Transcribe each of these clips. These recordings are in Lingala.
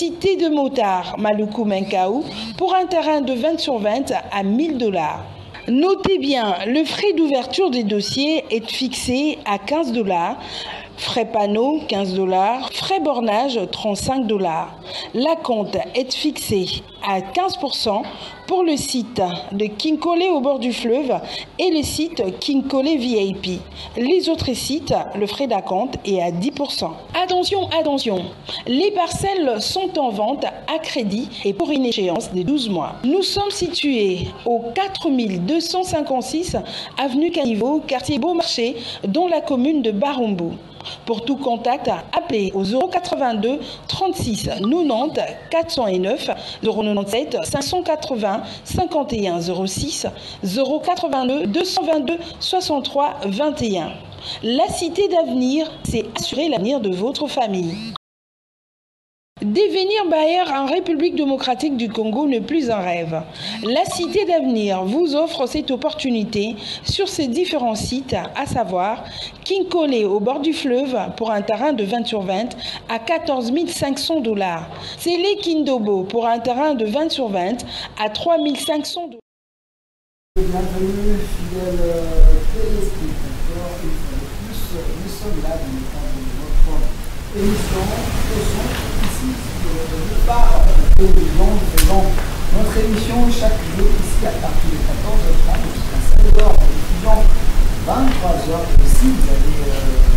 Cité de Motard, Maluku Menkaou, pour un terrain de 20 sur 20 à 1000 $. Notez bien, le frais d'ouverture des dossiers est fixé à 15 $. Frais panneau, 15 $. Frais bornage, 35 $. La compte est fixée à 15% pour le site de Kinkole au bord du fleuve et le site Kinkole VIP. Les autres sites, le frais d'acompte est à 10%. Attention, attention, les parcelles sont en vente à crédit et pour une échéance de 12 mois. Nous sommes situés au 4256 avenue Caniveau, quartier Beaumarchais, dans la commune de Barumbu. Pour tout contact, appelez au 082 36 90 409 097 580 51 06 082 222 63 21. La cité d'avenir, c'est assurer l'avenir de votre famille. Devenir bailleur en République démocratique du Congo n'est plus un rêve. La Cité d'avenir vous offre cette opportunité sur ses différents sites, à savoir Kinkole au bord du fleuve pour un terrain de 20 sur 20 à 14 500 $. Télé Kindobo pour un terrain de 20 sur 20 à 3 500 $. Bienvenue, fidèles téléspectateurs. Une fois de plus, nous sommes là dans le cadre de notre émission. Par notre émission chaque jour ici à partir de 14h30 jusqu'à 16h, diffusion 23h. Si vous avez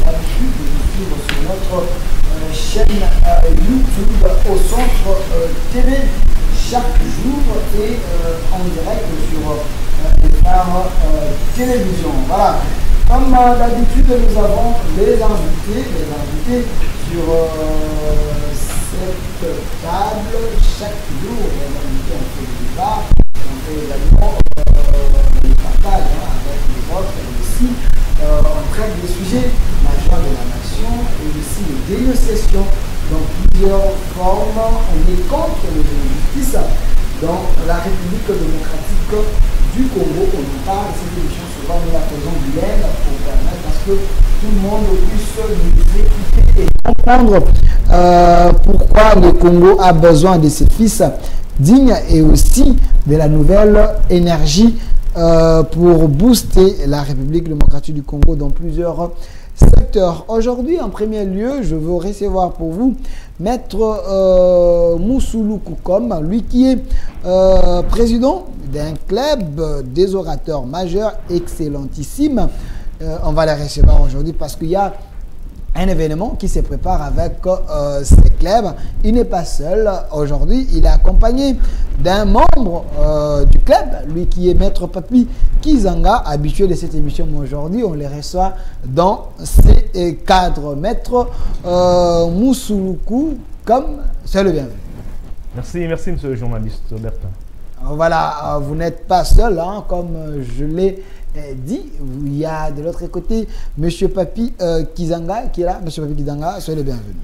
l'habitude de nous suivre sur notre chaîne YouTube au centre TV chaque jour et en direct sur les phares télévision. Voilà. Comme d'habitude, nous avons les invités sur cette table chaque jour. Les invités, on fait des débats, on fait également des partages avec les autres et aussi on traite des sujets majeurs de la nation et aussi les dénonciations dans plusieurs formes. On est contre les injustices dans la République démocratique du Congo. On nous parle de cette émission, souvent nous la faisons bien pour permettre à ce que tout le monde puisse nous écouter et comprendre pourquoi le Congo a besoin de ses fils dignes et aussi de la nouvelle énergie pour booster la République démocratique du Congo dans plusieurs secteurs. Aujourd'hui, en premier lieu, je veux recevoir pour vous Maître Moussoulou Koukom, lui qui est président d'un club des orateurs majeurs excellentissime. On va les recevoir aujourd'hui parce qu'il y a un événement qui se prépare avec ces clubs. Il n'est pas seul aujourd'hui, il est accompagné d'un membre du club, lui qui est Maître Papi Kizanga, habitué de cette émission. Mais aujourd'hui, on les reçoit dans ces cadres. Maître Moussoulou, comme c'est le bienvenu. Merci monsieur le journaliste Bertin. Voilà, vous n'êtes pas seul, hein, comme je l'ai dit. Il y a de l'autre côté M. Papi Kizanga qui est là. M. Papi Kizanga, soyez le bienvenu.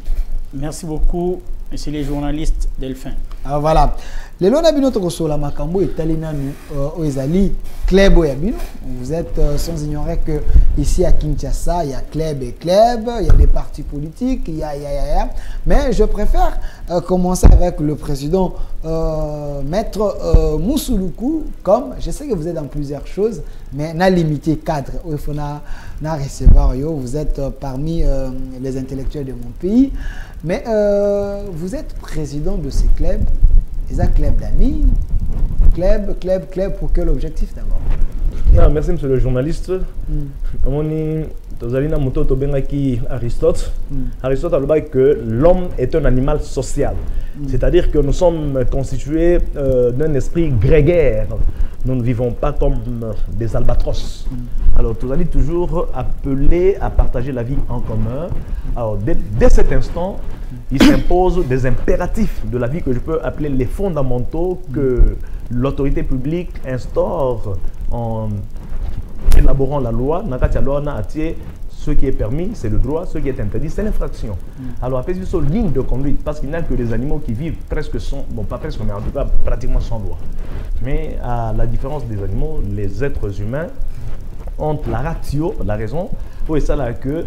Merci beaucoup, monsieur les journalistes Delphin. Voilà. Le long de notre la Makambo et Talinanu Oezali Club Oyabino. Vous êtes sans ignorer que ici à Kinshasa, il y a club et club, il y a des partis politiques, il y a. Mais je préfère commencer avec le président Maître Moussoulou, comme je sais que vous êtes dans plusieurs choses, mais n'a limité cadre. Il faut recevoir. Vous êtes parmi les intellectuels de mon pays, mais vous êtes président de ces clubs. Les clubs d'amis, club, pour quel objectif d'abord? Merci monsieur le journaliste. Aristote a dit que l'homme est un animal social. C'est-à-dire que nous sommes constitués d'un esprit grégaire. Nous ne vivons pas comme des albatros. Alors, tu as dit toujours appelé à partager la vie en commun. Alors, dès cet instant, il s'impose des impératifs de la vie que je peux appeler les fondamentaux que l'autorité publique instaure en élaborant la loi. Ce qui est permis, c'est le droit, ce qui est interdit, c'est l'infraction. Alors, après, c'est une ligne de conduite, parce qu'il n'y a que des animaux qui vivent presque sans, bon, pas presque, mais en tout cas pratiquement sans loi. Mais à la différence des animaux, les êtres humains ont la ratio, la raison, pour ça là que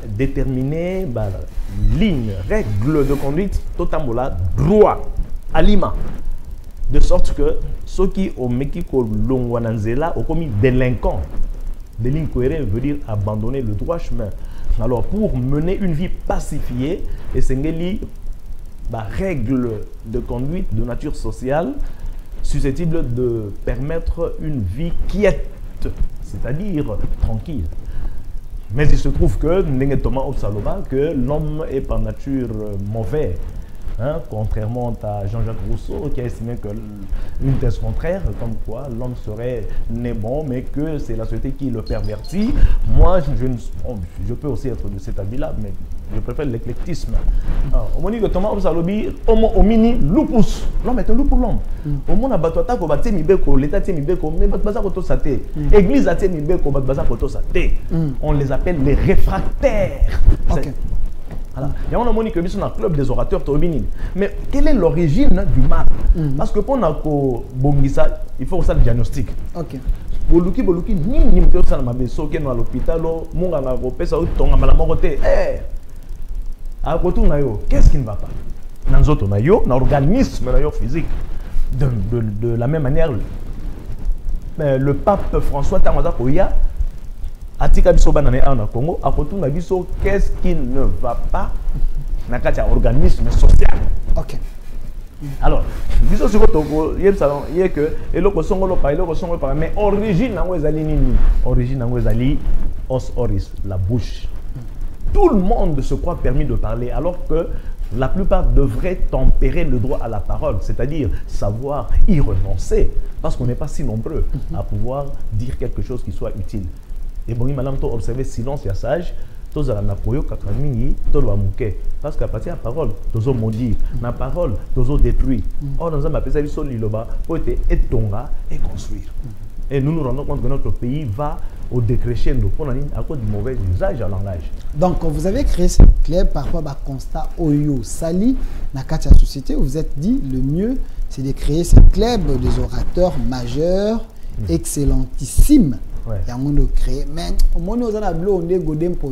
déterminer ligne, règle de conduite, totalement droit, à Lima. De sorte que ceux qui ont Mekiko Longwananzela ont commis délinquants. Délinquer veut dire abandonner le droit chemin. Alors pour mener une vie pacifiée, et c'est une règle de conduite de nature sociale susceptible de permettre une vie quiète, c'est-à-dire tranquille. Mais il se trouve que Thomas Obsaloba, que l'homme est par nature mauvais. Hein, contrairement à Jean-Jacques Rousseau qui a estimé que une thèse contraire, comme quoi l'homme serait né bon, mais que c'est la société qui le pervertit. Moi, je peux aussi être de cet avis-là, mais je préfère l'éclectisme. Au moment où Thomas Obsalobi, au mini lupus, l'homme est un loup pour l'homme. Au moment où l'État tient Mibeko, mais l'église a tient Mibeko, on les appelle les réfractaires. Okay. Voilà. Il y a un moment que nous sommes dans le club des orateurs Tobinine. Mais quelle est l'origine du mal? Parce que pour nous, il faut faire le diagnostic. Ok. Boluki, ni mteo sana mabeso ke no à l'hôpital, munga na kopesa utonga malama kote. À côté na yo, qu'est-ce qui ne va pas? Dans autres na yo, na organisme na yo physique. De la même manière, le pape François Tamaza Koya Atika biso banane en Congo, à côté na biso, qu'est-ce qui ne va pas dans un organisme social? Ok. Alors, biso sur Togo, il y a salon, il y a que et le Kosongolo par le Kosongolo par mais origine na wezali nini? Origine na wezali os oris, la bouche. Tout le monde se croit permis de parler, alors que la plupart devraient tempérer le droit à la parole, c'est-à-dire savoir y renoncer, parce qu'on n'est pas si nombreux à pouvoir dire quelque chose qui soit utile. Et bon, madame, tu observes silence et sage, tu as la poyo kakramini, tu as mouké. Parce qu'à partir de la parole, tu as maudit, la parole, tu as détruit. Or, dans un appel ça, liloba, pour être étonga et construire. Et nous nous rendons compte que notre pays va au décrescendo à cause du mauvais usage à langage. Donc, vous avez créé ce club par rapport à constat Oyo Sali, dans la société, vous vous êtes dit le mieux, c'est de créer ce club des orateurs majeurs, excellentissimes. Il y a un monde créé, mais au moment où on a bleu, on est godem pour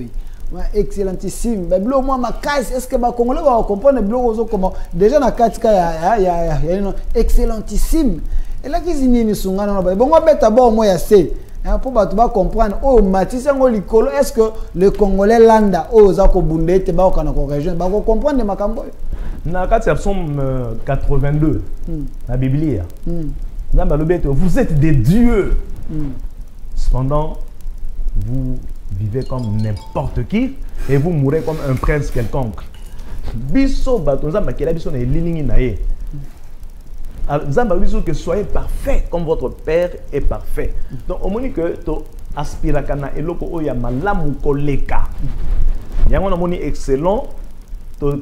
excellentissime. Mais bleu, moi, ma caisse, est-ce que ma Congolais va comprendre bleu comment? Déjà, dans la il y a excellentissime. Et là, qu'est-ce qu'il y a? Bon, on va mettre d'abord, moi, il y a pour comprendre, oh, Matisse, est-ce que le Congolais landa, oh, Zako Bundé, te ba au région, va comprendre ma cambo? Dans la Psaume 82, la Bible, vous êtes des dieux. Cependant, vous vivez comme n'importe qui et vous mourrez comme un prince quelconque. Biso batonza makela biso na lilingi nae. Zamba biso que soyez parfait comme votre père est parfait. Donc au moment que to aspirakana eloko oya malamu koleka. Yango na moni excellent to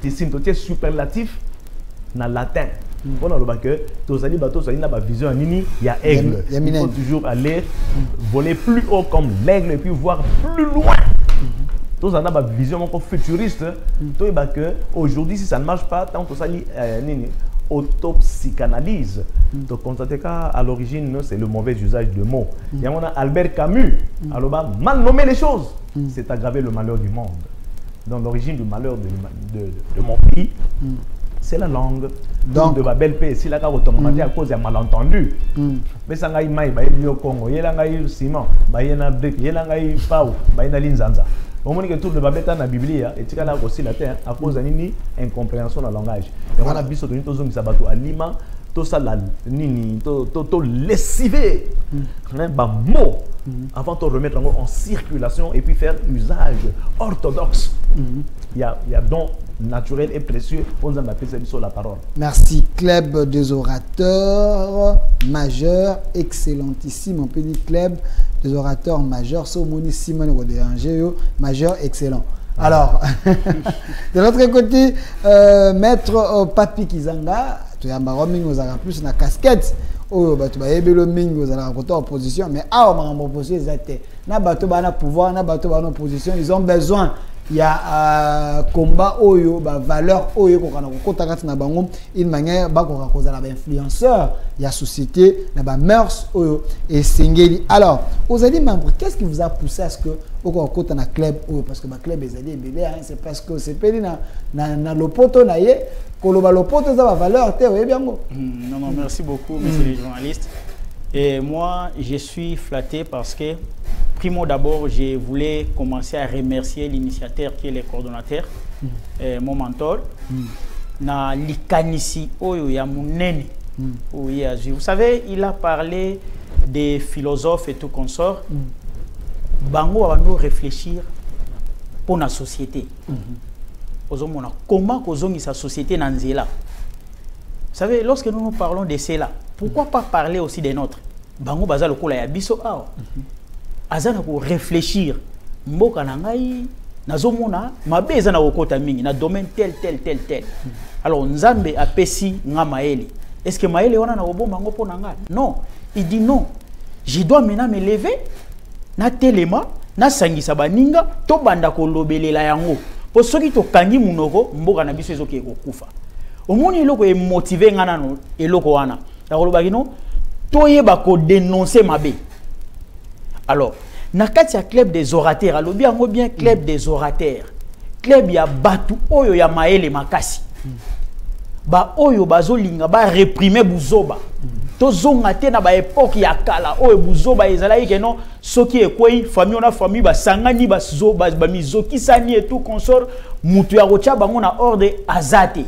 ti superlatif na latin. On a le que tous les bateaux ont une vision nini, il y a aigle. Il faut toujours aller voler plus haut comme l'aigle et puis voir plus loin. Tous on a une vision encore futuriste. Tout est que aujourd'hui si ça ne marche pas, tant que ça lit autopsychanalyse. Donc constatez qu'à l'origine c'est le mauvais usage de mots. Il y a Albert Camus. Alors mal nommer les choses, c'est aggraver le malheur du monde. Donc l'origine du malheur de mon pays. C'est la langue. Donc, de ma belle paix, si la carte automatique à cause d'un malentendu. Mais ça n'a pas été au Congo, il y a un ciment, il y a un brique, il y a un pau, il y a un linzanza. Au moment que tout le babette dans la Bible, et tu as aussi la terre à cause d'une incompréhension dans le langage. Et on a vu sur le niveau de Sabato à Lima, tout ça, tout lessivé, mot, avant de remettre en circulation et puis faire usage orthodoxe. Il y a donc naturel et précieux, on a appelé ça la parole. Merci. Club des orateurs majeurs, excellentissime. On peut dire club des orateurs majeurs. C'est au moni Simon Rodéranger, majeur excellent. Alors, de l'autre côté, maître Papi Kizanga, tu as plus une casquette. Oh, bah tu vas aimer le ming, vous allez rencontrer en opposition, mais ah, on m'a proposé, na bateau bana pouvoir, na bateau bana opposition, ils ont besoin il y a combat oyo ba valeur oyo ko kana ko takati na bango une manière ba ko cause la influenceur il y a société na ba mœurs oyo et singeli. Alors vous avez dit membres, qu'est-ce qui vous a poussé à ce que au côté na club oyo, parce que ba club ezali belé hein, c'est parce que c'est peli na lopoto na ye ko lo ba lopoto za ba valeur te oye biango. Non non, merci beaucoup monsieur les journalistes. Et moi je suis flatté parce que primo d'abord, je voulais commencer à remercier l'initiateur qui est le coordonnateur, mon mentor. Na likanisi oyo ya munene. Oui, vous savez, il a parlé des philosophes et tout consort. Bango va nous réfléchir pour la société. Comment kozongi sa société nanzela. Vous savez, lorsque nous parlons de cela, pourquoi pas parler aussi des nôtres? Bango baza lokola ya biso awa. Azana ko réfléchir mboka na ngai nazomona mabe ezana kokota mingi na domaine tel. Alors Nzambe apesi nga maele. Est-ce que maele wana na obomba ngo pona nga? Non, il dit non. Je dois maintenant me lever na telema na sangisa baninga to banda ko lobelela yango. Po soki to kangi munoko mboka na biso ezoki ekokufa. Omoni eloko e motiver nga nano eloko wana. Ya kolobaki no toyeba ko dénoncer mabe. Alors, na kati ya club des orateurs, alors bien club des orateurs. Club ya batu oyo ya maele makasi. Ba oyo bazolinga ba réprimer buzoba. To zonga te na ba époque ya kala oyo buzoba ezalaki ke non soki ekwei famille na famille ba sangani ba zoba ba mizoki sani et tout consort mutu ya rocha bango na ordre azate.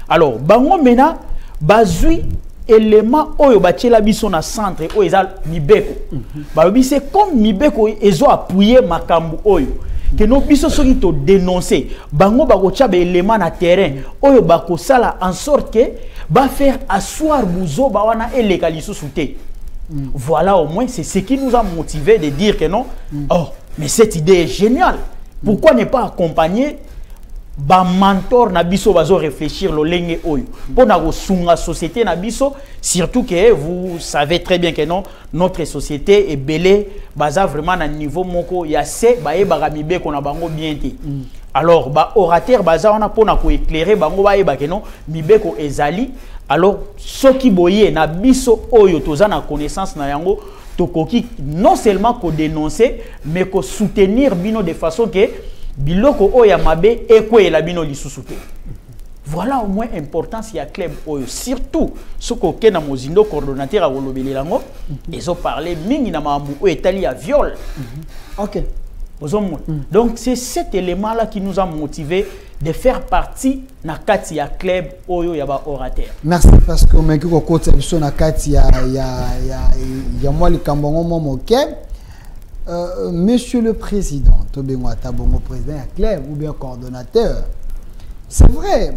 Alors, bango mena bazui élément oyo batiela biso na centre oyo eza mibeko. Balobi c'est comme mibeko ezo appuyer makambu oyo. Que no biso soki to dénoncer bango bakotia ba élément na terrain oyo bakosala en sorte que ba faire asseoir buzoba wana eleka lisusu te. Voilà, au moins c'est ce qui nous a motivé de dire que non. Oh, mais cette idée est géniale. Pourquoi ne pas accompagner ba mentor na biso bazo réfléchir lo lenge oyo pour na sunga société na biso, surtout que vous savez très bien que non notre société est belé baza vraiment na niveau moko ya se ba e ba mibeko na bango bien te. Alors ba orateur baza wana pour na ko éclairer bango ba e ba que non mibeko ezali. Alors soki boye na biso oyo toza na connaissance na yango tokoki non seulement ko dénoncer mais ko soutenir bino de façon que biloko oya mabe ekwe la bino lisusu te. Voilà au moins importance ya club oyo, surtout ce que na mozindo coordonnateur a wolobeli lango ils ont parlé mingi na mambu o etali ya viol. OK. Donc c'est cet élément là qui nous a motivé de faire partie na kati ya club oyo ya ba orateur. Merci parce que meki ko kota biso na kati ya moi likambongo momo club. Monsieur le Président, Tobengwa Tabongo président à club ou bien coordonnateur, c'est vrai,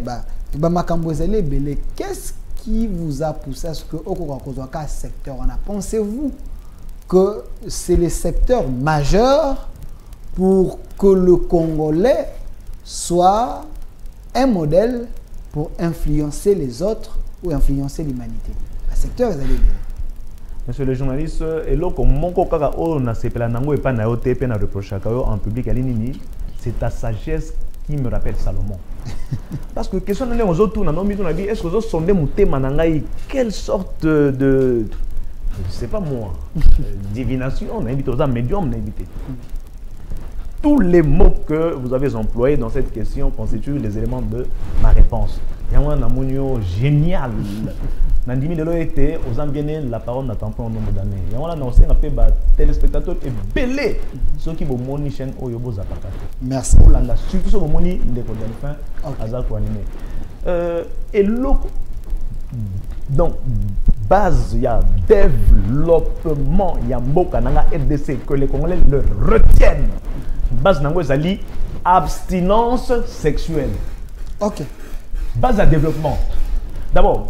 qu'est-ce qui vous a poussé à ce que au secteur, pensez-vous que c'est le secteur majeur pour que le Congolais soit un modèle pour influencer les autres ou influencer l'humanité? Le secteur est allé bien. Monsieur le journaliste, et là, comme mon coca on a sepelé nango et pas na OTP na reproche en public à l'inini, c'est ta sagesse qui me rappelle Salomon. Parce que question de aux autres na nomi na vie, est-ce que vous sondez mouté manangai quelle sorte de je sais pas moi divination on a invité aux médiums on a invité. Tous les mots que vous avez employés dans cette question constituent les éléments de ma réponse. Il y a un amonio génial. Nandimi de l'OET, aux ambiennes, la parole n'attend pas un nombre d'années. Il y a un annoncé, on a fait téléspectateurs et belé. Ceux qui vont moni chaîne Oyobo Zapaka. Merci. Surtout ceux qui vont moni des fin Azar pour animer. Et l'autre, donc, base, il y a développement, il y a Mboka, Nanga RDC, que les Congolais le retiennent. Base Nango Zali, abstinence sexuelle. Ok. Base à développement. D'abord,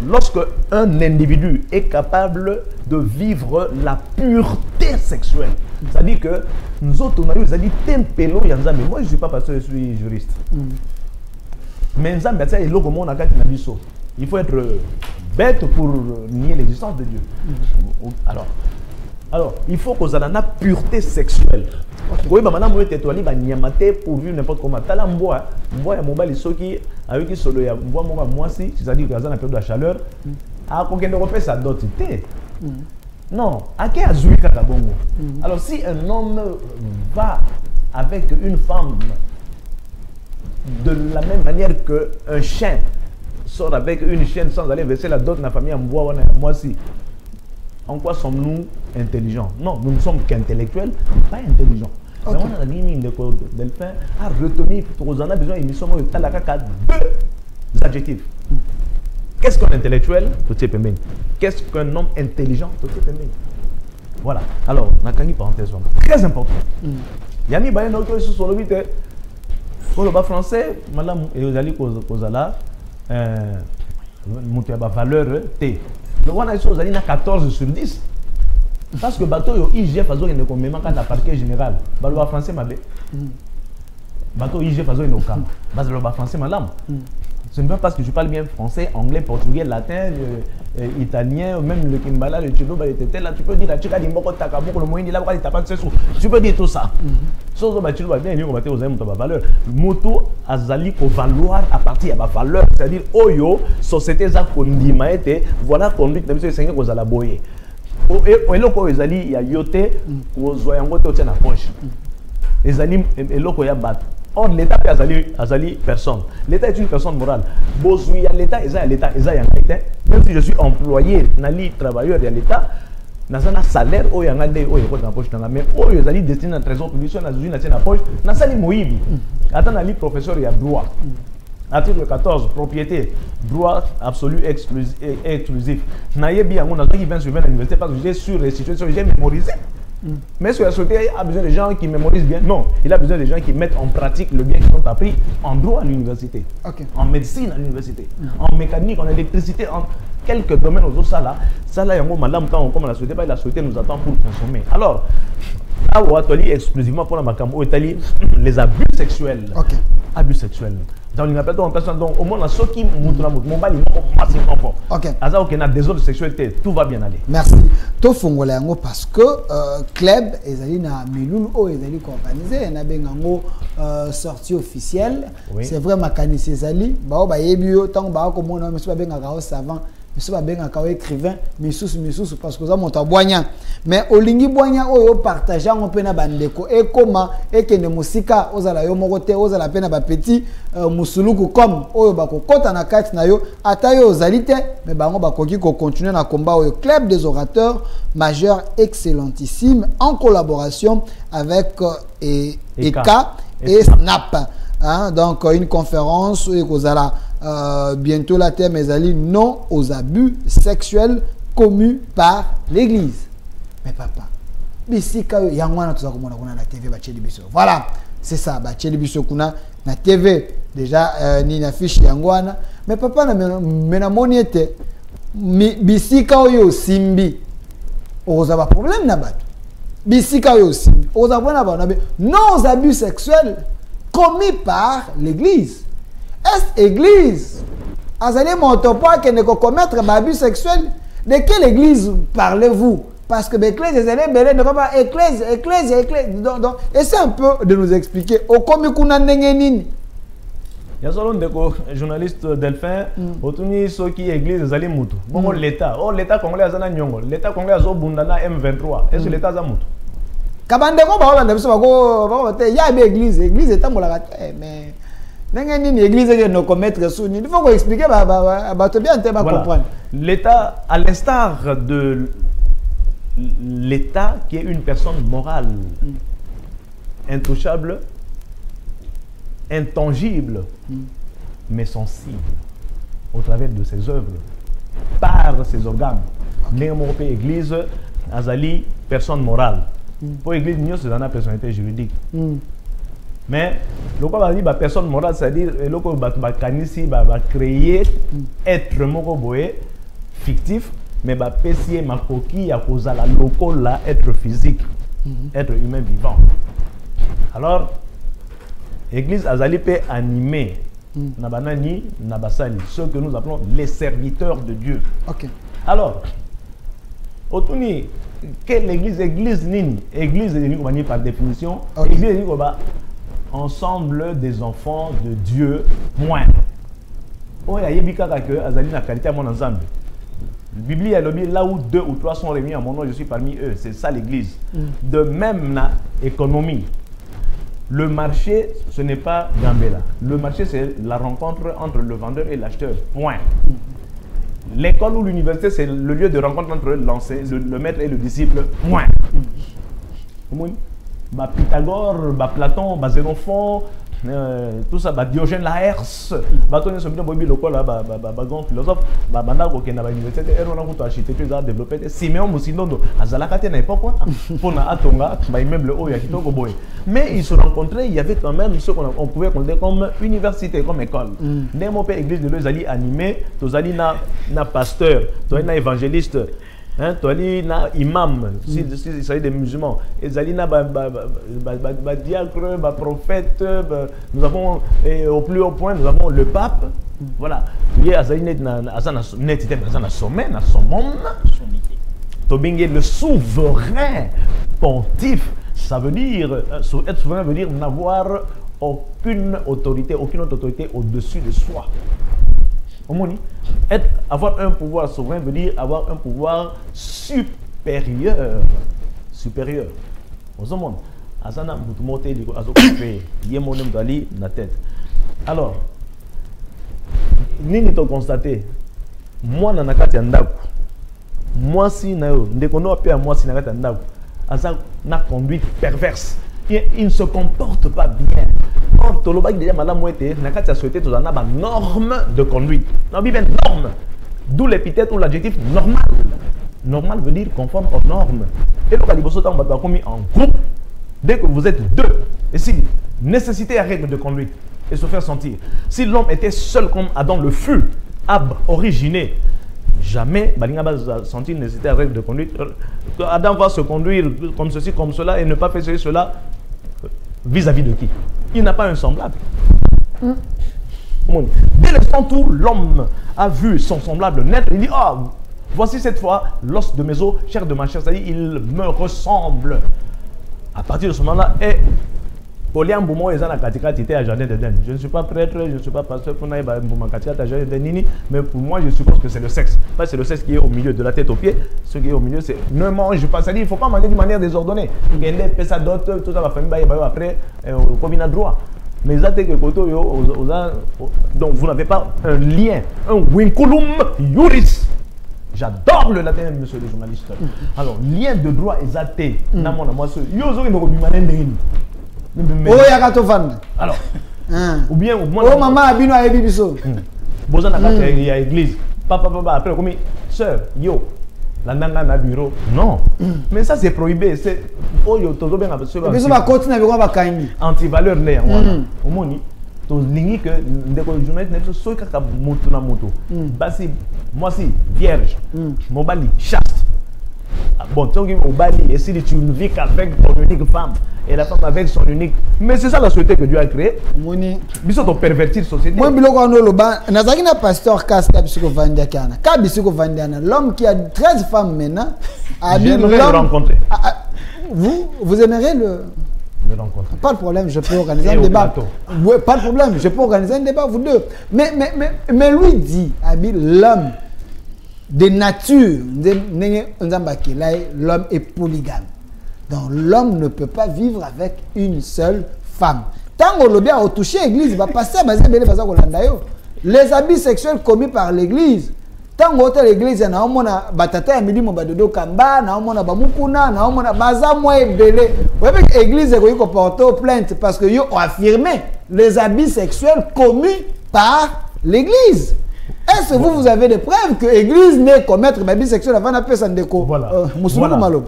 lorsque un individu est capable de vivre la pureté sexuelle, c'est-à-dire que nous autres, on a eu des tempélo, moi je ne suis pas pasteur, je suis juriste. Mais il faut être bête pour nier l'existence de Dieu. Alors, Alors, il faut qu'on ait une pureté sexuelle. Oui, bah maintenant, moi, tu es allé pour vivre n'importe comment. Tu as l'embois, il y a mobile qui avec qui solo, il y a moi si, c'est-à-dire que dans la période de chaleur, à combien de repas ça doit être. Non, à quel azui katabongo. Alors, si un homme va avec une femme de la même manière qu'un chien sort avec une chienne sans aller verser la dot de la famille en bois, moi si. En quoi sommes-nous intelligents? Non, nous ne sommes qu'intellectuels, pas intelligents. Okay. Mais on a dit que Delphin a retenu, on a besoin de deux adjectifs. Qu'est-ce qu'un intellectuel? Qu'est-ce qu'un homme intelligent? Voilà. Alors, on a une parenthèse très important. Yami Bayen Auto sur son lobby, pour le bas français, madame Eozali Kozala, monter à valeur T. Donc on a ici aux alliés 14 sur 10. Parce que bateau yo IGF fazo ne ko même quand parquet général. Baloba français mabé. Bateau IGF fazo no camp. Baloba français madame. Ce n'est pas parce que je parle bien français, anglais, portugais, latin, italien, même le kimbala, le tchilo, là, tu peux dire la chica d'imboko takaboko, le moyen de la tu peux dire tout ça. Sauf que tu vas bien dire qu'on va aux valeur. Moto azali ko valoir à partir de la valeur, c'est-à-dire oyo société za kondima été voilà conduite de monsieur Seigneur aux alaboyer. Et loko ezali ya yote aux zoyango te tient na poche. Ezali eloko ya bat. Or, l'État est azali personne. L'État est une personne morale. Bozouya l'État, l'État, même si je suis employé, nali travailleur de l'État, n'a salaire, oh yanga de, oh yoko na poche na mais oh yozali destiné à trésor public, na zui na tienne na poche, na sali moibi. Attends nali professeur il y a droit. Article 14, propriété, droit absolu exclusif. Nayebi yango na qui vient sur l'université parce que j'ai su restituer, j'ai mémorisé. Mais sur la société, il a besoin de gens qui mémorisent bien. Non, il a besoin de gens qui mettent en pratique le bien qu'ils ont appris en droit à l'université, en médecine à l'université, en mécanique, en électricité, en quelques domaines aux autres. Ça là, il y a un madame, comme la société nous attend pour consommer. Alors, là où on exclusivement pour la macambo, les abus sexuels. Abus sexuels. Dans une personne, donc au moins, ceux qui montrent mon bal, ils vont massivement fort. Alors qu'il y a des autres sexualités, tout va bien aller. Merci. To fongola yango parce que club ezali na milulu o ezali organisé na bengango sortie officielle. C'est vrai makanisi ezali ba ba yebio tant ba ko mona mais ba benga ka savant mais ba benga ka écrivain misusu parce que ça monta boignan mais olingi boignan oyo partager on peut na bandeko et comment et que ne musika ozala yo moko te ozala pena ba petit musuluku comme oyo ba ko kota na kati na yo ata yo ozalite mais bango ba koki ko continuer na combat au club des orateurs majeurs excellentissime en collaboration avec ECA et SNAP. Hein, donc une conférence et bientôt la thème ezali non aux abus sexuels commis par l'église. Mais papa, bisika yangwana tuza komona kuna na TV bacheli biso. Voilà, c'est ça bacheli biso kuna na TV déjà ni na fiche yangwana. Mais papa na mena moniete bisika oyo simbi. Oza ba problème na bato. Bisika oyo simbi. Oza bona ba non aux abus sexuels commis par l'église. Est-ce église? Azali montopoa qui ne commettre abus sexuel? De quelle église parlez-vous? Parce que l'église ne va pas église. Donc, essaie un peu de nous expliquer. Au commis kuna ndengenini. Il y a seulement des journalistes Delphin, autour ceux qui église zali mutu. Bon l'État, l'État congolais azana nyongo, l'État congolais azo bundana M23. Est-ce que l'État aza mutu? Kabandeko ba banda biso bako te ya be église est amolaka mais ndengenini église que no commettre sous il faut qu'on expliquer ba to bien te ba comprendre. L'État à l'instar de l'État qui est une personne morale, intouchable, intangible, mais sensible au travers de ses œuvres, par ses organes. Néanmoins, église, azali, personne morale. Pour l'église, nous sommes dans la personnalité juridique. Mais, le quoi va dire personne morale, c'est-à-dire le quoi va créer être mokoboé fictif, mais va pécier ma coquille à cause de la local là, être physique, être humain vivant. Alors, l'église azali peut animer nabanani nabasali, ceux que nous appelons les serviteurs de Dieu. Alors, autouni quelle église? Église nini. Église par définition. Okay. Église ensemble des enfants de Dieu. Moins. Oh, il y a des que Azali na qualité à mon ensemble. La Bible est là où 2 ou 3 sont réunis en mon nom, je suis parmi eux. C'est ça l'église. De même, na économie. Le marché, ce n'est pas Gambela. Le marché, c'est la rencontre entre le vendeur et l'acheteur. Point. L'école ou l'université, c'est le lieu de rencontre entre le maître et le disciple. Point. Pythagore, Platon, Zénophon, tout ça, Diogène Laërce, Bâton et le grand philosophe, qui na l'université, et on a architecture, ils ont développé. Simeon Moussinono, Azalakate n'a pas quoi. Pour na Atonga, même le haut, il y a Kitoko Boy. Mais ils se rencontraient, il y avait quand même ce qu'on pouvait considérer comme université, comme école. Némo pe église de l'Ozali animé, Tozali na pasteur, Tozali na évangéliste. Hein, Toli na imam, si il s'agit des musulmans, et Zalina diacre, prophète, nous avons, et au plus haut point, nous avons le pape. Voilà. Il y a Zalina na sommet, na sommet, Tobingé le souverain pontife. Ça veut dire, être souverain veut dire n'avoir aucune autorité au-dessus de soi. Avoir un pouvoir souverain veut dire avoir un pouvoir supérieur. Supérieur. Alors, nini to constaté, moi na nakati ya ndako, moi si na yo, ndekono apé moi si nakati ya ndako, asa na conduite perverse. Il ne se comporte pas bien. Or, Tolobak déjà madame Mouette, n'a qu'à souhaiter tout en a norme de conduite. Non, bien norme. D'où l'épithète ou l'adjectif normal. Normal veut dire conforme aux normes. Et le Caliboso on va commis en groupe. Dès que vous êtes deux, et si nécessité à règle de conduite et se faire sentir. Si l'homme était seul comme Adam le fut, originé, jamais Balinga va sentir nécessité à règle de conduite. Adam va se conduire comme ceci, comme cela et ne pas faire ceci, cela. Vis-à-vis de qui? Il n'a pas un semblable. Dès l'instant où l'homme a vu son semblable naître, il dit, ah, voici cette fois l'os de mes os, chair de ma chair, c'est-à-dire il me ressemble. À partir de ce moment-là, je ne suis pas prêtre, je ne suis pas pasteur, mais pour moi, je suppose que c'est le sexe. C'est le sexe qui est au milieu, de la tête aux pieds. Ce qui est au milieu, c'est ne mange pas. C'est-à-dire, il ne faut pas manger d'une manière désordonnée. Tout ça va faire après, comme il a droit. Mais donc vous n'avez pas un lien, un winculum juris. J'adore le latin, monsieur le journaliste. Alors, lien de droit exaté. Alors, ou bien maman abino a ebibiso. Il y a église. Papa, après, comme sœur, yo, la nana na bureau. Non. Mais ça, c'est prohibé. C'est. Oh, yo, todo bien avec ceux anti-valeur, né. Au moni. Ligni que ndeko journaliste n'est so kaka moto na moto. Basi moi si vierge, mon bali chaste. Bon, tant que au bali et si tu ne vis qu'avec ton unique femme et la femme avec son unique. Mais c'est ça la société que Dieu a créée. Moni biso to pervertir société. Moi biloko no loba nazaki na pasteur Kasta bisiko vandia kana. Ka bisiko vandiana l'homme qui a 13 femmes maintenant a dit le rencontrer. Vous aimeriez le rencontrer. Pas de problème, je peux organiser un débat. Ouais, pas de problème, je peux organiser un débat, vous deux. Mais lui dit, l'homme de nature, l'homme est polygame. Donc l'homme ne peut pas vivre avec une seule femme. Tant qu'on l'a bien touché l'église, il va passer à les habits sexuels commis par l'église. Tant que l'église, il y a batata ya milimo badodo kamba, na omona bamukuna, na omona baza moi belé. Vous voyez que l'église est portée plainte parce que yo ont affirmé les habits sexuels commis par l'église. Est-ce que vous avez des preuves que l'église n'est commettre des habits sexuels avant d'appeler ça ndeko? Voilà. Musulu maloba.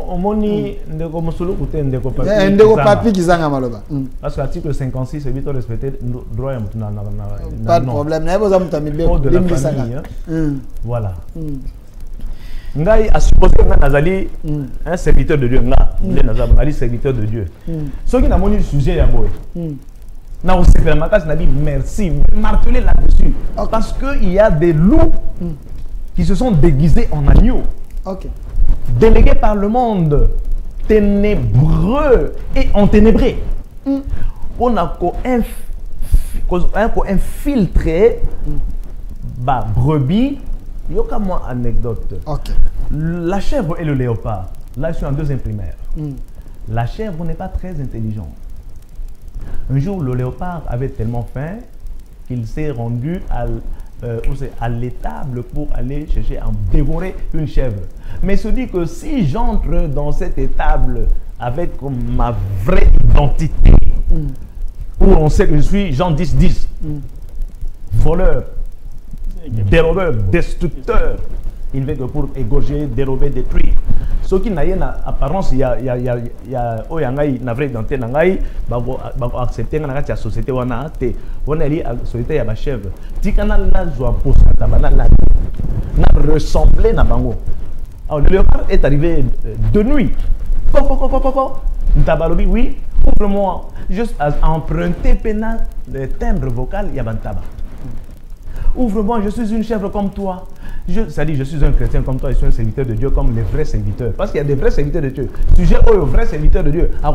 Omoni ndeko musulu kute ndeko papi. Ndeko papi kizanga maloba. Parce que l'article 56 évite de respecter droit à pas de problème. N'a pas besoin de la famille. Voilà. Ngai a supposé que Nazali un serviteur de Dieu. Nazali serviteur de Dieu. Ceux qui n'ont pas le sujet ya boy. Na au supermarché n'a dit merci, marteler là-dessus. Parce qu'il y a des loups qui se sont déguisés en agneaux. Ok. délégués par le monde ténébreux et enténébré. On a infiltré bah, brebis. Il y a moi anecdote. Okay. La chèvre et le léopard. Là, je suis en deuxième primaire. La chèvre n'est pas très intelligente. Un jour, le léopard avait tellement faim qu'il s'est rendu à l'étable pour aller chercher à dévorer une chèvre. Mais il se dit que si j'entre dans cette étable avec ma vraie identité, où on sait que je suis Jean 10-10, voleur, dérobeur, destructeur, il veut que pour égorger, dérober, détruire. Ce qui n'a rien apparence, il y a une vraie identité, il va accepter la société, on a la société, il y a la chèvre. Si on a la joie pour ça, on a ressemblé à Bango. Alors le léopard est arrivé de nuit. Tabalobi, oui, ouvre-moi. Juste à emprunter pénal le timbre vocal, il y a un tabac. Ouvre-moi, je suis une chèvre comme toi. C'est-à-dire, je suis un chrétien comme toi, je suis un serviteur de Dieu comme les vrais serviteurs. Parce qu'il y a des vrais serviteurs de Dieu. Sujet au vrai serviteur de Dieu, à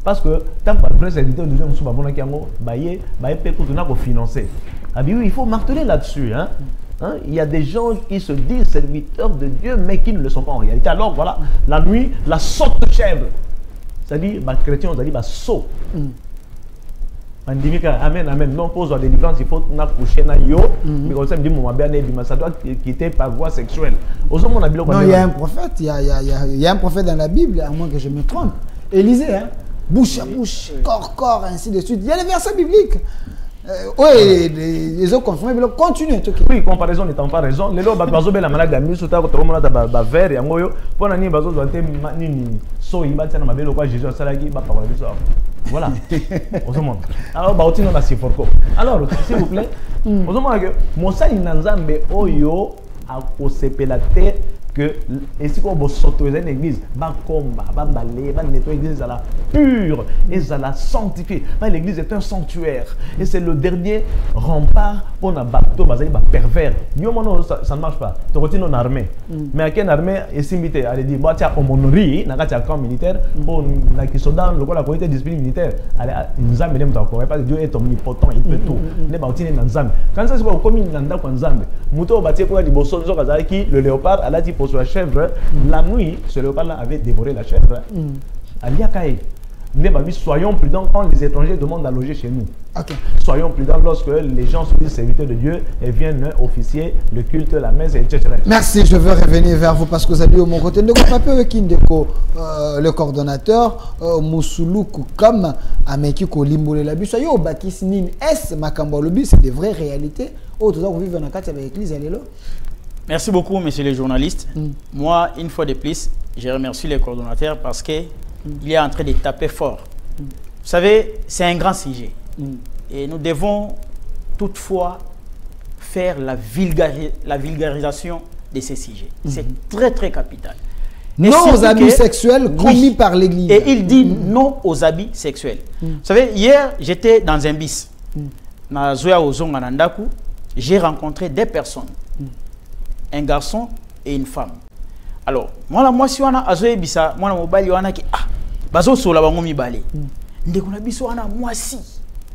parce que tant que le vrai serviteur de Dieu, on financer. Il faut marteler là-dessus. Hein? Il y a des gens qui se disent serviteurs de Dieu, mais qui ne le sont pas en réalité. Alors voilà, la nuit, la saute chèvre. C'est-à-dire, chrétien, on dit, saut. Amen, amen. Non, pose la délivrance, il faut coucher na yo. Mais comme ça, ça doit quitter par voie sexuelle. Non, il y a un prophète, il y a un prophète dans la Bible, à moins que je me trompe. Élisée, hein? Bouche à bouche, corps, ainsi de suite. Il y a des versets bibliques. Oui, les autres confirmés, mais continuez. Oui, comparaison n'étant pas raison. Les lois, la malade de la musique, tout le monde a verre et un moyo. Pour l'année, bazo doit être so il va tenir ma belle quoi Jésus salagi va parler de ça. Voilà. Au monde. Alors bah on a si forco. Alors s'il vous plaît, au monde que Mosa inanzambe oyo a osepelate que et si on sortir une église, va combat, va balayer, va nettoyer l'église à la pure et à la sanctifier. L'église est un sanctuaire et c'est le dernier rempart pour un bateau pervers. Ça ne marche pas. Tu continues en armée. Mais à quelle armée est simité? Elle dit bah tiens homonori, n'a qu'à camp militaire pour la qui sont dans le la qualité discipline militaire. Elle nous a mis dans le pas Dieu est omnipotent, il peut tout. Les bâtiments dans Zambie. Quand ça se voit comme dans dans Zambie. Muto bâti quoi di bosonzo kazaki le léopard elle a dit sur la chèvre, la nuit, ce léopard-là avait dévoré la chèvre. Soyons prudents quand les étrangers demandent à loger chez nous. Okay. Soyons prudents lorsque les gens sont des serviteurs de Dieu et viennent officier le culte, la messe, etc. Merci, je veux revenir vers vous parce que vous avez au mon côté. Le coordonnateur, Moussoulou Koukam, Amekiko Limboulé la bus, Ayo Bakis Nin S, Makambolobi, c'est des vraies réalités. Autres, vous vivez dans la carte avec l'église, elle est là. Merci beaucoup, messieurs les journalistes. Moi, une fois de plus, je remercie les coordonnateurs parce qu'il est en train de taper fort. Vous savez, c'est un grand sujet. Et nous devons toutefois faire la vulgarisation de ces sujets. C'est très, très capital. Non aux abus sexuels commis par l'Église. Et il dit non aux abus sexuels. Vous savez, hier, j'étais dans un bis. Dans Zoya Ozong Anandaku, j'ai rencontré des personnes. Un garçon et une femme. Alors, moi si on a azoé bisa, moi na mobile wana ki bazo sola bango mibale. Ndeko na biso wana mwasi.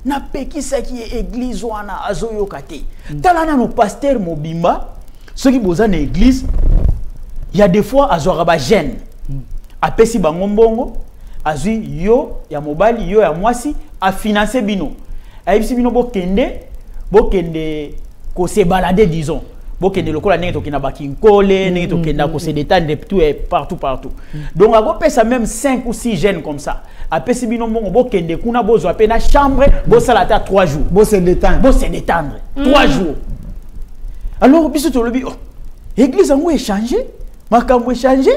Na pekisa ki église wana azoyo kate. Talana no pasteur mobimba, ceux qui boza na église, il y a des fois azora ba gêne. Apesi bango mbongo, azui yo ya mobile yo ya mwasi a financer bino. Ayibisi bino bokende ko se balader disons. Bokende lokola nenge to kina bakinkole, nenge to kenda ko se détendre tout et partout. Donc à go pesa même 5 ou 6 jeunes comme ça. A pesi bino mbongo bokende kuna bozo apena chambre, bo salata 3 jours. Bo se détendre. 3 jours. Alors biso to lobi église ngo échanger, makambo échanger,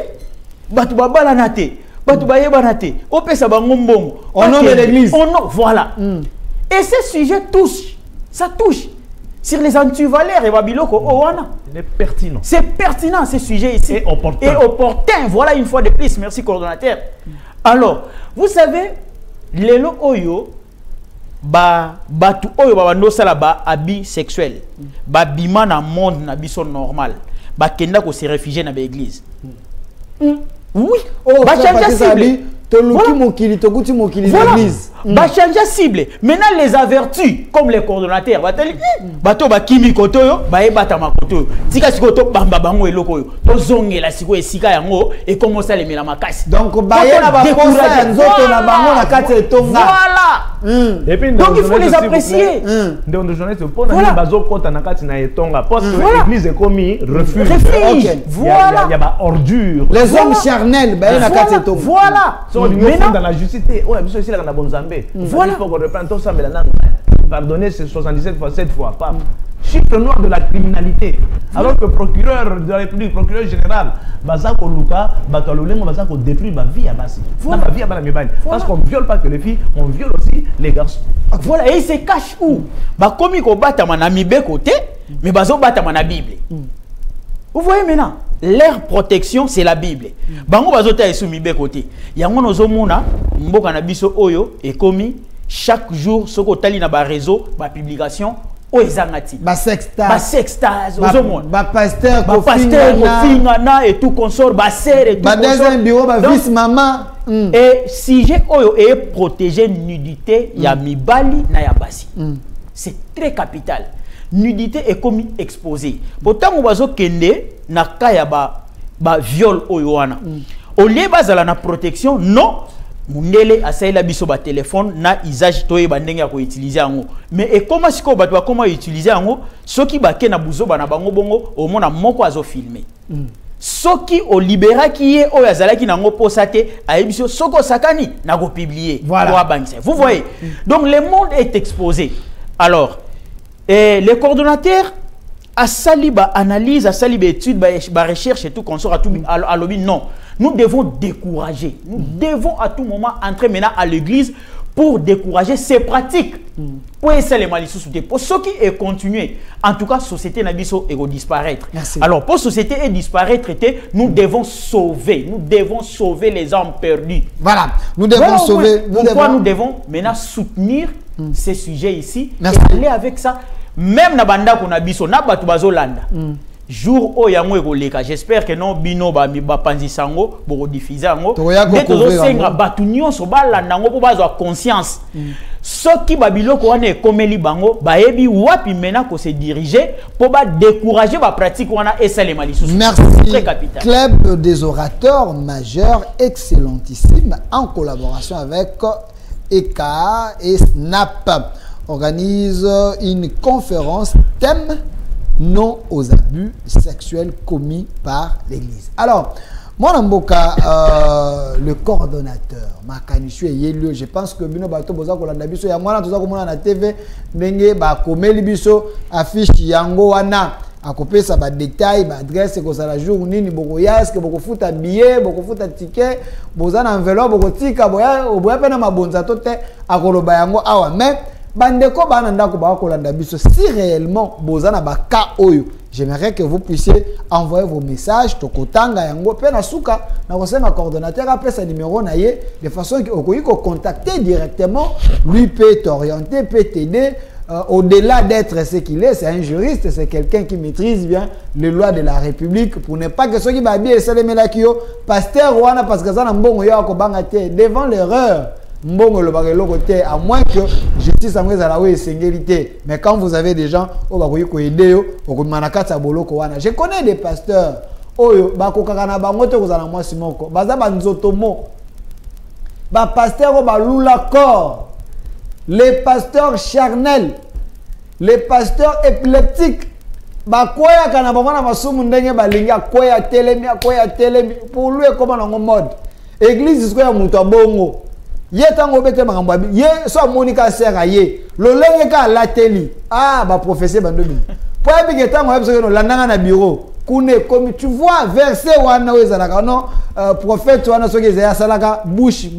batu babala naté, batu bayeba naté. O pesa bango mbongo. Au nom de l'église. Voilà. Et ce sujet touche, ça touche. Sur les antivaleurs et Babiloko, c'est pertinent. C'est pertinent ce sujet ici. Et opportun. Voilà une fois de plus. Merci coordonnateur. Alors, vous savez, les lots oyo, batu oyo babando sala ba habit sexuel, ba bima na monde na bison normal, ba kenda ko se réfugier na l'église. Oui. Oh, Bah changer cible. Toluki mokili, tokuti mokili Voilà. l'église. Bah changer cible. Maintenant les avertis comme les coordonnateurs. Bah teli. Bato ba kimi kotoyo. Bah ebata makotoyo. Tika sikoto bamba bango eloko yo. To zonge la siko esika yango et comment ça les mela makasi. Donc bah y'a ba posa nzoto na bango na kati etonga. Voilà. Et puis donc il faut les apprécier. Donc les journalistes pour na bazo kota na kati na etonga parce que l'église est commis refuge. Voilà. Il y a ba ordure. Les hommes charnels bah na kati etonga. Voilà. Maintenant dans la justice, oh la mission ici là na bonzambe. Voilà. Il faut qu'on reprenne tout ça mais là pardonnez c'est 77 fois 7 fois pas. Chiffre noir de la criminalité. Alors que le procureur de la République, procureur général, Bazako Luka, Batalolengo, Bazako détruit ma vie à Bassi. Ma vie à Balamibani. Parce qu'on ne viole pas que les filles, on viole aussi les garçons. Voilà, et il se cache où? Bah, comme il bat à mon ami côté, mais Bazo bat à mon Bible. Vous voyez maintenant, leur protection, c'est la Bible. Bango Bazo ta sous mi côté. Il y a un ozomona, mboka na biso oyo, et commis chaque jour, ce qu'on tali na ba réseau, ba publication. Ba sextase ba pasteur kofingana et tout consort ba serre et tout ba deuxième bureau ba vice maman et sujet oyo est protéger nudité ya mibali na ya basi c'est très capital nudité est comme exposé pourtant on bazo kende na ka ya ba viol oyo wana au lieu bazala na protection non mundele asaila biso ba téléphone na usage toye ba ndenge ya ko utiliser yango mais et comment siko ba comment utiliser yango soki ba ke na buzo ba na bango bongo au mona moko azo filmer soki o libéra qui est o yazala ki nango posate a biso soko sakani na go publier voilà. Vous voyez donc le monde est exposé alors les coordonnateurs à saliba analyse à saliba étude ba recherche et tout consort à tout à lobby non. Nous devons décourager. Nous devons à tout moment entrer maintenant à l'église pour décourager ces pratiques. Pour essayer les malicieux. Pour ceux qui est continué, en tout cas, la société n'a pas disparaître. Merci. Alors, pour la société est disparaître, nous devons sauver. Nous devons sauver les hommes perdus. Voilà. Nous devons sauver. Nous devons maintenant soutenir ces sujets ici. Merci. Et aller avec ça. Même na banda qu'on a biso, na batu bazolanda. Jour où yango ekoleka j'espère que non bino ba panzi sango bo diffuser yango dès que zo senga batu nyonso balanda ngo po bazwa conscience soki babiloko wana ekomeli bango bayebi wapi mena ko se diriger pour ba décourager ba pratique wana esalema lisusu. Merci. Très capital. Club des orateurs majeurs excellentissime en collaboration avec EKA et SNAP organise une conférence thème non aux abus sexuels commis par l'Église. Alors, moi, le coordonnateur, Makanishu et Yelio, je pense que Bino Bato Boza Kolanda Biso, ya mwana toza komona na TV, ndenge ba komeli biso affiche yango wana, akopé ça ba détail, ba adresse ko sala jour nini boko ya, est-ce que boko futa billet, boko futa ticket, boza na enveloppe, boko tika boya, oboya pena mabonza tote akoloba yango awa, mais bandeko bananda ko ba kolanda biso si réellement bozana ba ka oyo j'aimerais que vous puissiez envoyer vos messages tokotanga yango pe na suka na kosenga coordonnateur après sa numéro na ye de façon que okoyi ko contacter directement lui peut t'orienter peut t'aider au-delà d'être ce qu'il est c'est un juriste c'est quelqu'un qui maîtrise bien les lois de la République pour ne pas que ceux qui ba bien salemela kio pasteur wana parce que ça na mbongo yo ko banga te devant l'erreur mbongo le bagelo côté à moins que justice amweza la we singélité mais quand vous avez des gens au bakoyi ko aider yo okomanakata boloko wana je connais des pasteurs oyo bakokaka na bango te kozala mwasi moko baza banzotomo ba pasteur o balula corps les pasteurs charnels les pasteurs épileptiques bakoya kana bavana masumu ndenge balinga koya telemi pour lui comment en mode église ko ya mutu abongo ye tango bete makambo ye so monika sera ye lolenge ka lateli ba professeur bandobi po abi tango yebso no landanga na bureau kune comme tu vois verset wana wezalaka non prophète wana so ke ya salaka bouche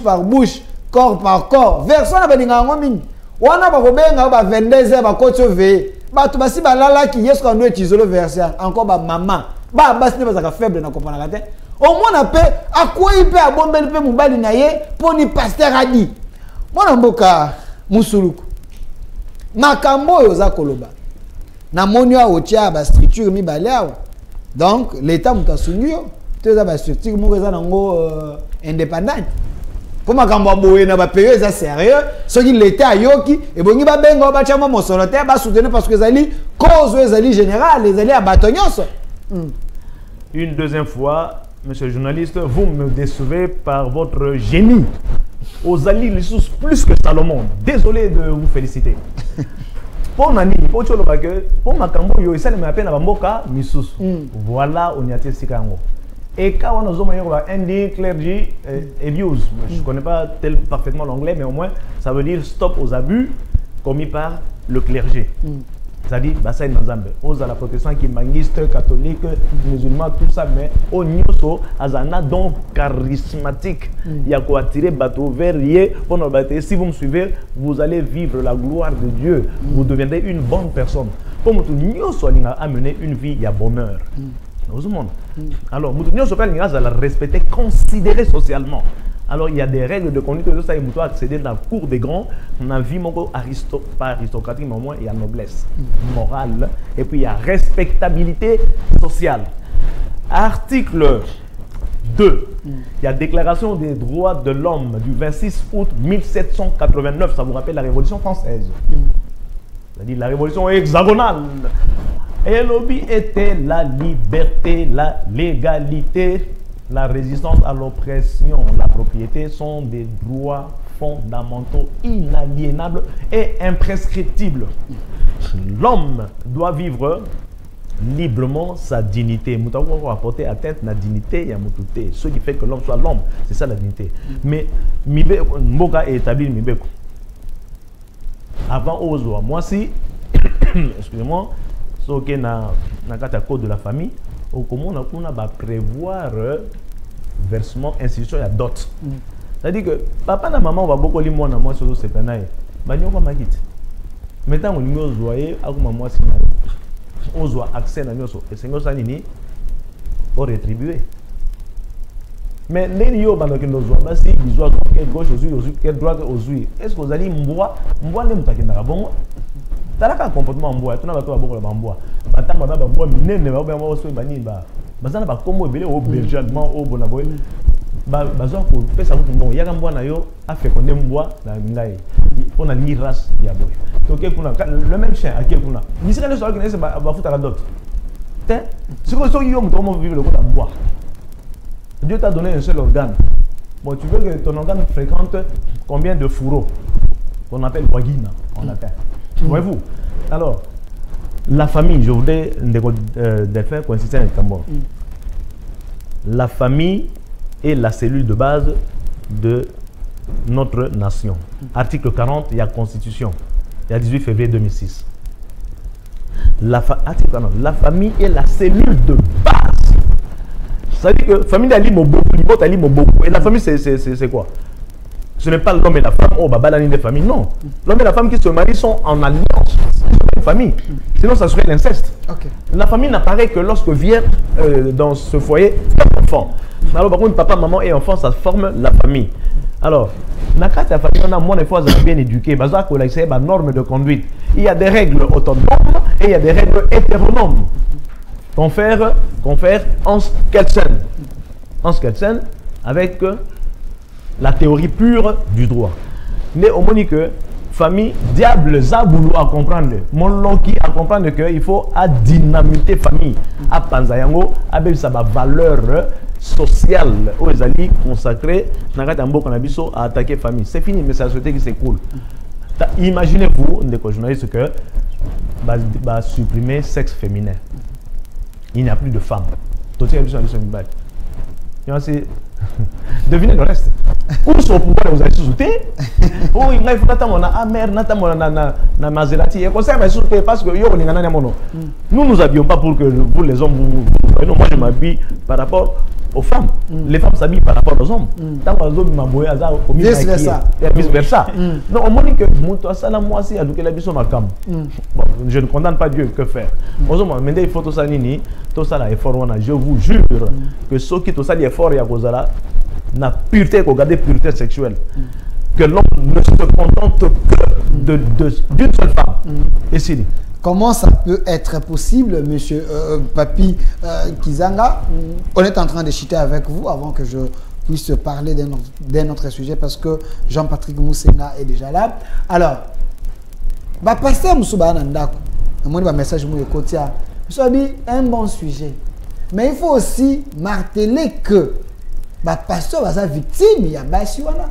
par bouche corps par corps verset na baninga ngo mingi wana ba kobenga ba 22h ba kotso ve ba to basi balala ki yesu ka ndo etizolo verset encore ba maman ba basi ne bazaka faible na kopana kate au moins appelle à quoi il peut abomber le peu mobali naie pour ni pasteur a dit mon mboka musuluku makambo yoza koloba na monyo otia ba structure mi baleao donc l'état mutasungio Tu as structure indépendante. Pour ma camboye na ba pays ça sérieux, ceux qui l'étaient à Yoki et bongi ba bengo ba chama mo soloter ba soutenir parce que zali cause zali général, les alliés à batonyos. Une deuxième fois, monsieur le journaliste, vous me décevez par votre génie. Aux alliés plus que Salomon. Désolé de vous féliciter. Pour Nani, pour ma cambo yo ça me appelle na bamboka misus. Voilà on y a Sikango. Et quand on a un clergy abuse, je ne connais pas parfaitement l'anglais, mais au moins ça veut dire stop aux abus commis par le clergé. C'est-à-dire, ça est dans Zambie. La protection qui manguiste, catholique, musulman, tout ça, mais au Nyoso, Azana donc charismatique. Il y a quoi attirer bateau vers pour nous battre. Si vous me suivez, vous allez vivre la gloire de Dieu. Vous deviendrez une bonne personne. Comme tout Nyoso a amené une vie, il y a bonheur. Alors, nous sommes la respecter, considérer socialement. Alors, il y a des règles de conduite de ça et nous accéder dans la cour des grands. On a vu pas aristocratique, mais au moins il y a noblesse morale et puis il y a respectabilité sociale. Article 2, il y a Déclaration des droits de l'homme du 26 août 1789. Ça vous rappelle la Révolution française. C'est-à-dire la Révolution hexagonale. Et l'objet était la liberté, la légalité, la résistance à l'oppression, la propriété sont des droits fondamentaux, inaliénables et imprescriptibles. L'homme doit vivre librement sa dignité. Nous devons apporter atteinte à la dignité et à la ce qui fait que l'homme soit l'homme, c'est ça la dignité. Mais Mboka est établi Mibeko. Avant Ozoa, moi si, excusez-moi, ce qui est dans le code de la famille, comment on a prévoir versement institution à dot. C'est-à-dire que papa et maman va beaucoup lire moi sur ce penaille. Bagnon va m'acquitter. Maintenant on nous voyez à comment moi si on doit accès à nous et c'est nous ça nini pour rétribuer. Mais les nios bandaki nous voient si besoin quelle gauche aux quelle droite aux est-ce que vous allez mboa nem takina bon talaka comportement mboa tu na ba to ba beaucoup la mboa batamba ba mboa minene ba ba so bani ba bazana ba kombo ebele au berger allemand au bonaboy ba bazo ko pesa ko bon yaka mboa na yo a fait qu'on mboa na ngai on a ni race ya boy to ke kuna le même chien à quel kuna ni c'est le soir que ba futa la dot te c'est que so yo mo vivre le côté mboa. Dieu t'a donné un seul organe. Bon, tu veux que ton organe fréquente combien de fourreaux? On appelle wagina en latin. Voyez-vous? Alors, la famille, je voudrais faire coïncider avec Cambon. La famille est la cellule de base de notre nation. Article 40, il y a Constitution. Il y a 18 février 2006. La famille est la cellule de base. Ça veut dire que la famille d'Ali Mobo, et la famille c'est quoi? Ce n'est pas l'homme et la femme, oh baba la ligne de famille, non. L'homme et la femme qui se marient sont en alliance, une famille. Sinon ça serait l'inceste. Okay. La famille n'apparaît que lorsque vient dans ce foyer un enfant. Alors par contre papa, maman et enfant, ça forme la famille. Alors, dans la famille, on a moins de fois bien éduqué, il y a des normes de conduite. Il y a des règles autonomes et il y a des règles hétéronomes. Confère Hans Kelsen avec la théorie pure du droit. Mais au moins que famille diable zaboulou à comprendre, mon lonki à comprendre qu'il faut à dynamiter famille, à panzayango, à sa valeur sociale aux alliés consacrés, à attaquer famille. C'est fini, mais c'est la société qui s'écoule. Imaginez-vous, des journalistes que va supprimer sexe féminin. Il n'y a plus de femmes. Devinez le reste. Où sont pouvoir vous allez sous-souter? Oh, il faut attendre à mère, na Maserati. Et comme ça, mais sous-souter parce que nous nous habillons pas pour que vous les hommes non, moi je m'habille par rapport aux femmes. Les femmes s'habillent par rapport aux hommes. Tant que les hommes m'habillent vice versa. Vice versa. Non, on dit que moi aussi, je ne condamne pas Dieu, que faire? Mais il faut tout ça, tout ça effort. Je vous jure que ceux qui tout ça effort, il y a la pureté, regarder pureté sexuelle. Que l'homme ne se contente que d'une seule femme. Et si Comment ça peut être possible, monsieur Papi Kizanga? On est en train de chiter avec vous avant que je puisse parler d'un autre sujet parce que Jean-Patrick Moussenga est déjà là. Alors, pasteur Moussouba Nandako, un message un bon sujet. Mais il faut aussi marteler que pasteur va être victime, il y a Basiwana.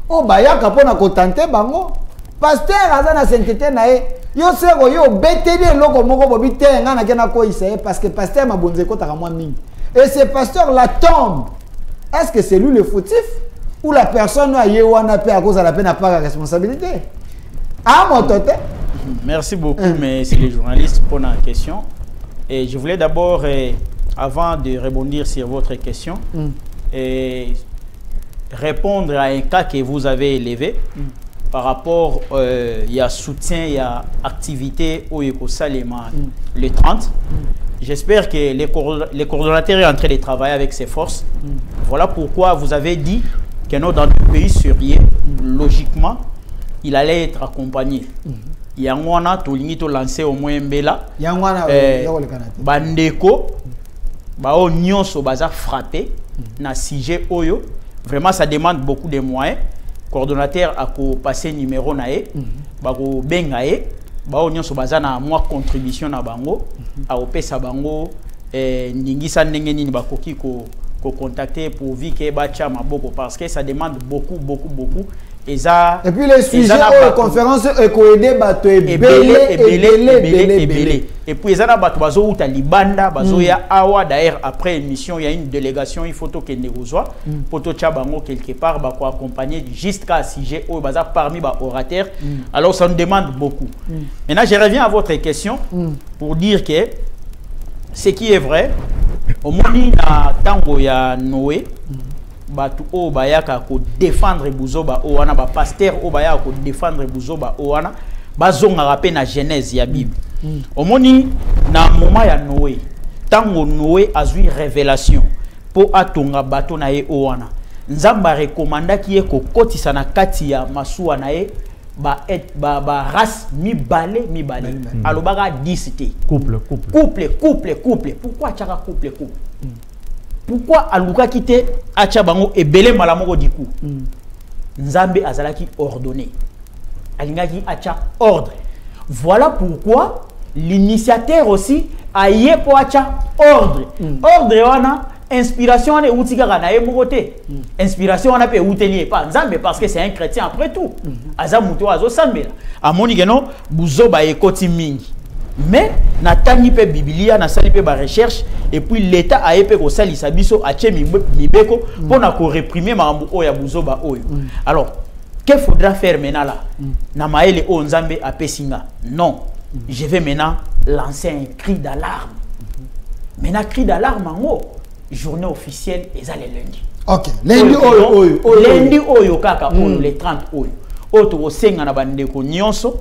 Oh, baya kapona kotante bango. Pasteur azana sainteté nae. Yo seko yo beteli loko moko bobi tenga na kena ko isaye parce que pasteur mabonze ko taka mwa mingi. Et ce pasteur la tombe. Est-ce que c'est lui le fautif ou la personne a yewana pe à cause de la peine n'a pas la responsabilité? Ah mon toté. Merci beaucoup mais c'est les journalistes pour la question. Et je voulais d'abord avant de rebondir sur votre question et répondre à un cas que vous avez élevé par rapport il y a soutien, il y a activité au Salema le 30. J'espère que les coordonnateurs sont en train de travailler avec ses forces. Voilà pourquoi vous avez dit que dans le pays sérieux, logiquement, il allait être accompagné. Yangwana tolingi to lancer au moins Mbela. Yangwana bandeko bao nyonso baza frappé na sujet oyo. Vraiment ça demande beaucoup de moyens. Coordonnateur a ko passer numéro nae bako bengae bao nyonso baza na moi contribution na bango a opesa bango ndingisa ndenge nini bakoki ko contacter pour vivre que bacha maboko parce que ça demande beaucoup. Et puis les sujets aux conférences éco-aidé bato belé. Et puis ils ont bato bazo uta libanda bazo ya awa d'ailleurs après émission il y a une délégation il faut que négozwa pour to chabango quelque part ba ko accompagner jusqu'à sujet au baza parmi ba orateurs. Alors ça nous demande beaucoup. Maintenant je reviens à votre question pour dire que ce qui est vrai au moment na tango ya Noé batu o bayaka ko défendre buzoba o wana ba pasteur o bayaka ko défendre buzoba o wana bazonga rappel na Genèse ya Bible. Omoni na moment ya Noé tango Noé azui révélation po atonga bato na ye o wana nzamba recommanda ki ye ko kotisa na kati ya masuwa na ye ba race mi balé alobaka 10 té couple pourquoi chaka couple pourquoi aluka kité acha bango ebele malamoko diku nzambe azalaki ordonné alingaki acha ordre. Voilà pourquoi l'initiateur aussi a yé po acha ordre ordre wana inspiration wana utika kana ye mokote inspiration wana pe utelier pas nzambe parce que c'est un chrétien après tout aza muto azo sambela amoni keno buzoba ekoti mingi. Mais natangi pe biblia na sali pe ba recherche et puis l'état a épé ko sali sabiso a che mibeko pour na ko réprimer mambo oya buzoba oyo. Alors qu'est-ce qu'il faudra faire maintenant là na maele o nzambe a pesinga? Non, je vais maintenant lancer un cri d'alarme. Maintenant cri d'alarme en haut journée officielle et ça les lundi. OK, lundi oyo kaka oyo les 30 oyo oto senga na bandeko nyonso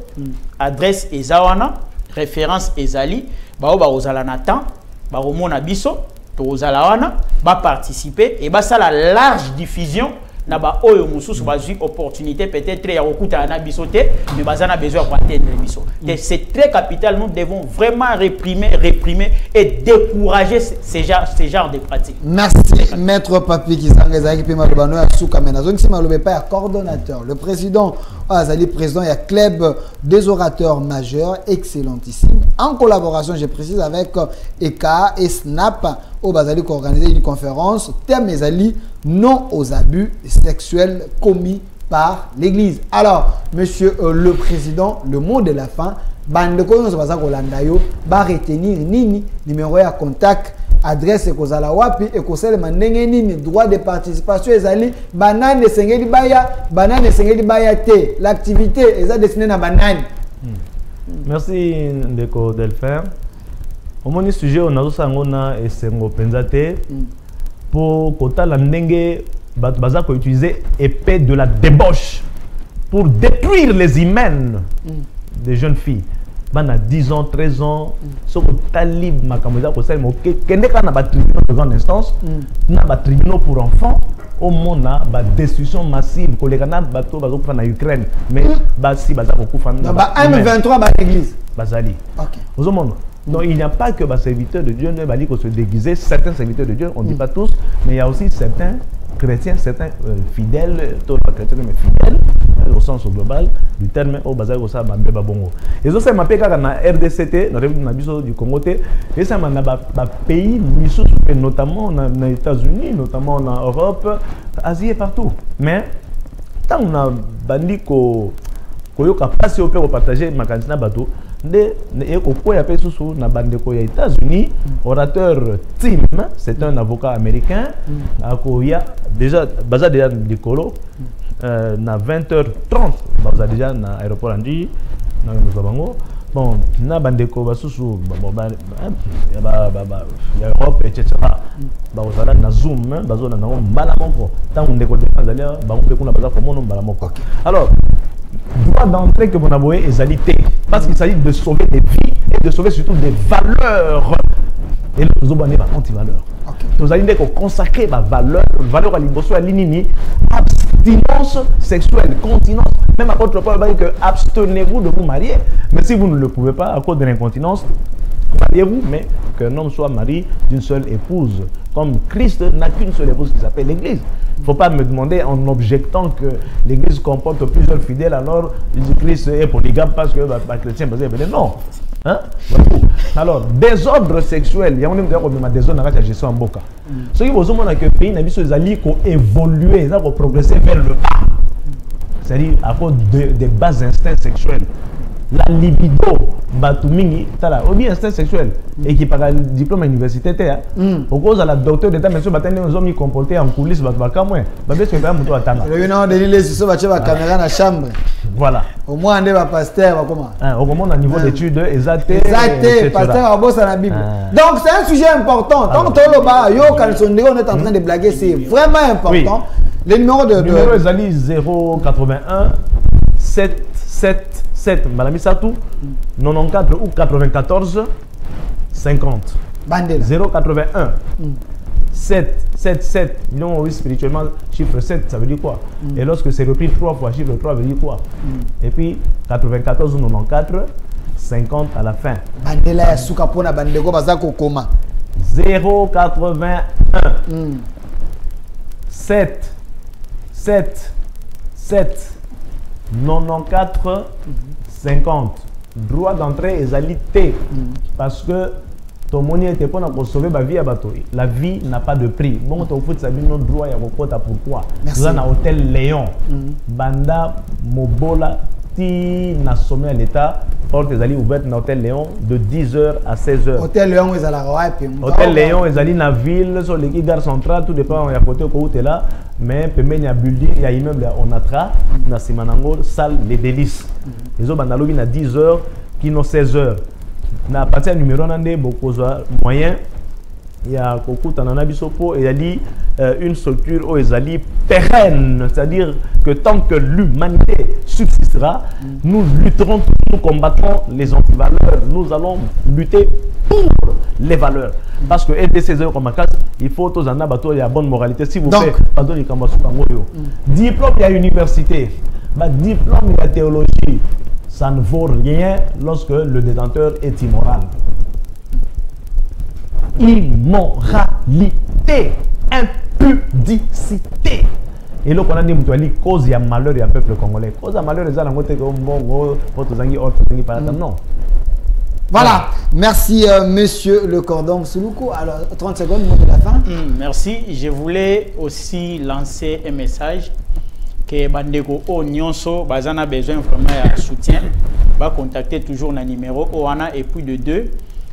adresse ezawana référence ezali bao ba ozala na temps ba romona biso to ozala wana ba participer et ba ça la large diffusion na ba oyo mususu ba ju opportunité peut-être ya okuta na biso te mais bazana besoin pour atteindre biso. C'est très capital, nous devons vraiment réprimer et décourager ces genres de pratiques. Merci maître Papi Kizanga qui malobano ya suka mena zone si malobe pas coordonnateur le président Azali président et club des orateurs majeurs excellentissime en collaboration je précise avec EKA et SNAP au Bazali qui organiser une conférence thème Azali non aux abus sexuels commis par l'église. Alors monsieur le président, le mot de la fin bande ko no baza ko landa yo ba retenir nini numéro ya contact adresse kozala wapi et koselema ndenge nini droit de participation ezali banane sengeli baya te l'activité est destinée na banane. Merci ndeko Delphin. Au moins sujet on a sangona et sengo penzate pour kota la ndenge baza ko utiliser épée de la débauche pour détruire les hymen des jeunes filles. bana 10 ans, 13 ans, ce que talib makameza ko sel mo kende kana ba tribunal de grande instance, na ba tribunal pour enfants, au monde na ba destruction massive ko lekana bato bazo kufa na Ukraine, mais ba si baza ko kufa na ba M23 ba l'église. Bazali. OK. Au monde. Donc il n'y a pas que les serviteurs de Dieu, ne se déguiser, certains serviteurs de Dieu, on ne dit pas tous, mais il y a aussi certains chrétiens, certains fidèles, tous les chrétiens mais fidèles, au sens global du terme, au bazar, au sa mambeba bongo. Et ça, c'est ma péka na RDCT, dans le du Congo, et ça m'a pays, notamment aux États-Unis, notamment en Europe, Asie et partout. Mais tant on a bandi ko yoka passer au père partager ma cantina bateau. Aux États-Unis, orateur Tim, c'est un avocat américain. Déjà, déjà Nicolo, na 20h30, déjà dans l'aéroport Andy, bon, na bandeko basusu, Europe, etc. Bazala na Zoom, bazona na mbalamoko. Tant on décolle de Tanzania, on baza comme on mbalamoko. Alors, droit d'entrée que vous avez est alité parce qu'il s'agit de sauver des vies et de sauver surtout des valeurs. Et nous avons des anti-valeurs. Nous allons consacrer ma valeur à l'imbosso à l'inini, abstinence sexuelle, continence. Même à votre part, que abstenez-vous de vous marier. Mais si vous ne le pouvez pas à cause de l'incontinence, mariez-vous, mais qu'un homme soit marié d'une seule épouse. Comme Christ n'a qu'une seule épouse qui s'appelle l'Église. Il ne faut pas me demander en objectant que l'Église comporte plusieurs fidèles, alors Christ est polygame parce que les chrétiens non. Hein? Alors, désordre sexuel, il y a un désordre dans la gestion en boca. Ce qui vous montre que le pays n'a pas évolué, il a progressé vers le bas. C'est-à-dire à cause des bas instincts sexuels. La libido, Batumingi, ou bien instinct sexuel, et qui par le diplôme universitaire, au cause de la docteur d'état, mais ce matin, les hommes comportés en coulisses, voilà. Au moins, on est pasteur, comment? Au moment d'un niveau d'études, exacté, pasteur, on bosse à la Bible. Donc, c'est un sujet important. Tant que on est en train de blaguer, c'est vraiment important. Le numéro de. Le numéro est Ali 081 777 Malami Satou 94 ou 94 50 Bandela 081 777. Non, oui, spirituellement, chiffre 7, ça veut dire quoi? Et lorsque c'est repris 3 fois, chiffre 3 veut dire quoi? Et puis 94 ou 94 50 à la fin. Bandela ya suka pona bandeko bazako koma 081 7 94 50. Droit d'entrée est alité parce que ton monnaie était pas pour sauver ma vie à bateau. La vie n'a pas de prix. Bon, tu as fait notre droit à pourquoi? Nous avons un hôtel Léon, Banda Mobola, ti na sommet à l'État. Porte est ouverte dans l'hôtel Léon de 10h à 16h. Hôtel Léon est à la Roya. Hôtel Léon est allé dans la ville, sur l'équipe gare centrale, tout dépend à côté où tu es là. Mais il y a building, il y a immeuble, on a tra, dans Simanango, salle Les Délices. Les autres, on a 10h, qui n'ont 16h. Na partir numéro 1, beaucoup moyen. Il y a beaucoup de et il y a dit une structure où ils allaient pérenne, c'est-à-dire que tant que l'humanité subsistera, nous lutterons, nous combattrons les antivaleurs, nous allons lutter pour les valeurs. Parce que aider ces heures comme ma classe, il faut tous en abattre, il y a bonne moralité. Si vous faites, pardon, il y a diplôme, il y a université, diplôme, il y a théologie, ça ne vaut rien lorsque le détenteur est immoral. Immoralité, impudicité. Et là, on a dit que cause il y a malheur il y a peuple congolais. Cause de malheur, ils ont non. Voilà, merci monsieur le cordon Souloukou. Alors, 30 secondes, mot de la fin. Merci. Je voulais aussi lancer un message que Bandeko O Nyonso, Bazana a besoin vraiment de soutien. Va contacter toujours le numéro OANA et puis de 2.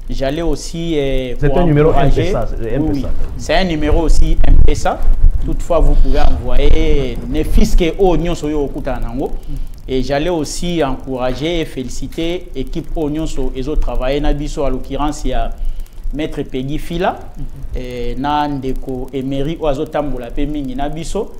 J'allais aussi c'est un numéro MPSA. Oui, c'est un numéro aussi MPSA. Toutefois, vous pouvez envoyer ne fils que Oignon Soyo Okutanango. Et j'allais aussi encourager et féliciter l'équipe Oignon Soyo et autres travailleurs. Nabiso, à l'occurrence, il y a Maître Peggy Fila, Nandeko Emery Oazotambola Pemini Nabiso,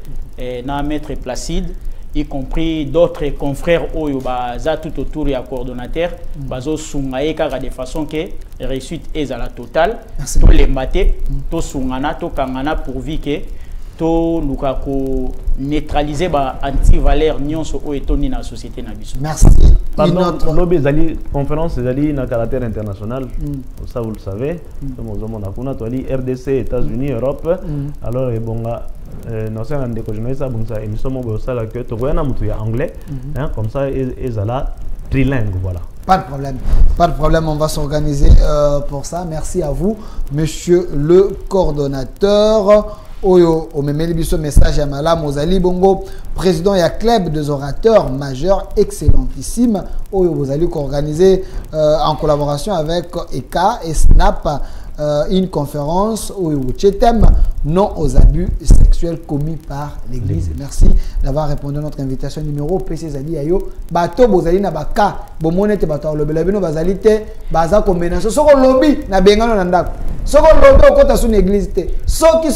na Maître Placide. y compris d'autres confrères oyo baza tout autour ya coordonnateur bazo sungaye kaka de façon que réussite est à la totale to lembate to sungana to kangana pourvu que to lukako neutraliser ba anti-valeur nyonso oyo etoni na société na biso. Merci. Pardon, lobby zali conférence zali na caractère international. Ça vous le savez. RDC, États-Unis, Europe. Alors bonga non c'est un décojournaliste ça bon ça émission mo ça là que to voyana mutu ya anglais comme ça ezala trilingue voilà. Pas de problème. Pas de problème, on va s'organiser pour ça. Merci à vous monsieur le coordonnateur. Oyo omemeli biso message ya Malam Ozali Bongo président ya club des orateurs majeurs excellentissime Oyo Ozali organisé en collaboration avec ECA et SNAP une conférence Oyo Chetem non aux abus sexuels commis par l'église. Merci d'avoir répondu à notre invitation numéro PC Zali Ayo bato bozali na baka bomonete bato lobela bino bazali te baza komenation soko lobby na bengano na ndako soko lobby okota su église te soki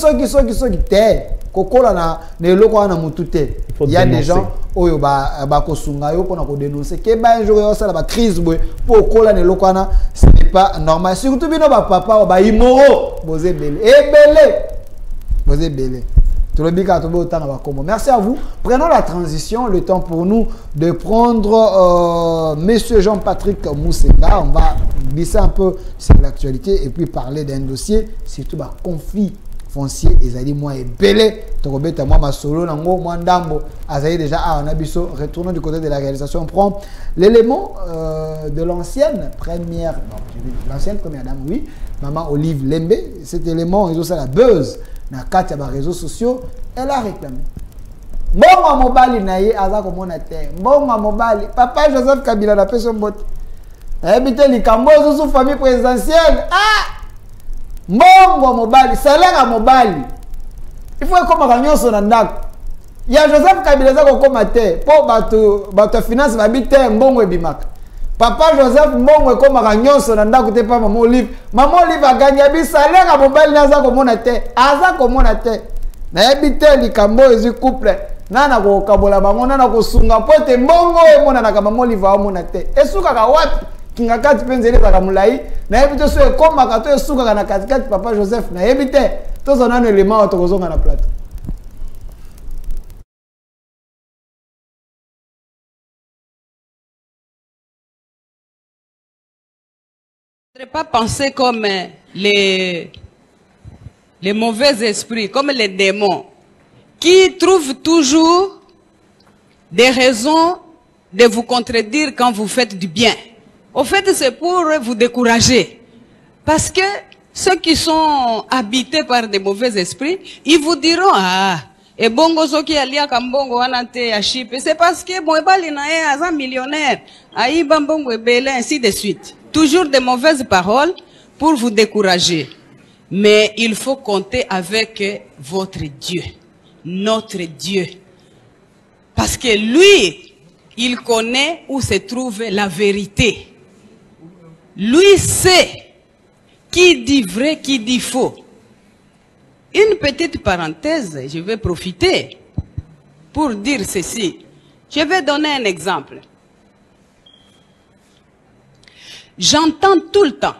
te kokola na neloko na mutu te. Il y a des gens oyo ba kosunga yo pona ko dénoncer ke ba un jour yo sala ba crise boy pour kola neloko na ce n'est pas normal surtout bino ba papa ba imoro boze belé boze belé. Merci à vous. Prenons la transition, le temps pour nous de prendre Monsieur Jean-Patrick Moussenga. On va glisser un peu sur l'actualité et puis parler d'un dossier, surtout bah, conflit foncier. Ezali moi et belé. Tokobeta moi ma solo nango moi ndambo. Azali déjà on a biso. Retournons du côté de la réalisation. On prend l'élément de l'ancienne première dame, oui, Maman Olive Lembe. Cet élément, ils ont ça la buzz. Na kati ya réseaux sociaux, elle a réclamé. Mbongo mobali na ye aza komona te. Mbongo mobali, papa Joseph Kabila na peso mbote. Habite likambo sous famille présidentielle. Ah! Mbongo mobali, salaire mobali. Il faut comme kanyoso na ndako. Ya Joseph Kabila za kokoma te. Po bato finance babite mbongo ebimaka. Papa Joseph Mbongo ekomaka nyonso na ndako te pa Maman Olive. Maman Olive aganya bi salaire mobali naza komona te. Aza komona te. Na yebite likambo ezi couple. Nana ko kabola bango nana ko sunga pote mbongo emona na Maman Olive amona te. Esuka ka wapi? Kinga kati penzele za mulai. Na yebite so ekomaka to esuka na kati Papa Joseph na yebite. Tozo nano élément otokozonga na plateau. Ne pas penser comme les mauvais esprits, comme les démons, qui trouvent toujours des raisons de vous contredire quand vous faites du bien. Au fait, c'est pour vous décourager. Parce que ceux qui sont habités par des mauvais esprits, ils vous diront, ah, et bongo soki alia kambongo anante ya chip, c'est parce que bon ebali na e aza millionnaire, aïe bambongo ebele, ainsi de suite. Toujours des mauvaises paroles pour vous décourager. Mais il faut compter avec votre Dieu, notre Dieu. Parce que lui, il connaît où se trouve la vérité. Lui sait qui dit vrai, qui dit faux. Une petite parenthèse, je vais profiter pour dire ceci. Je vais donner un exemple. J'entends tout le temps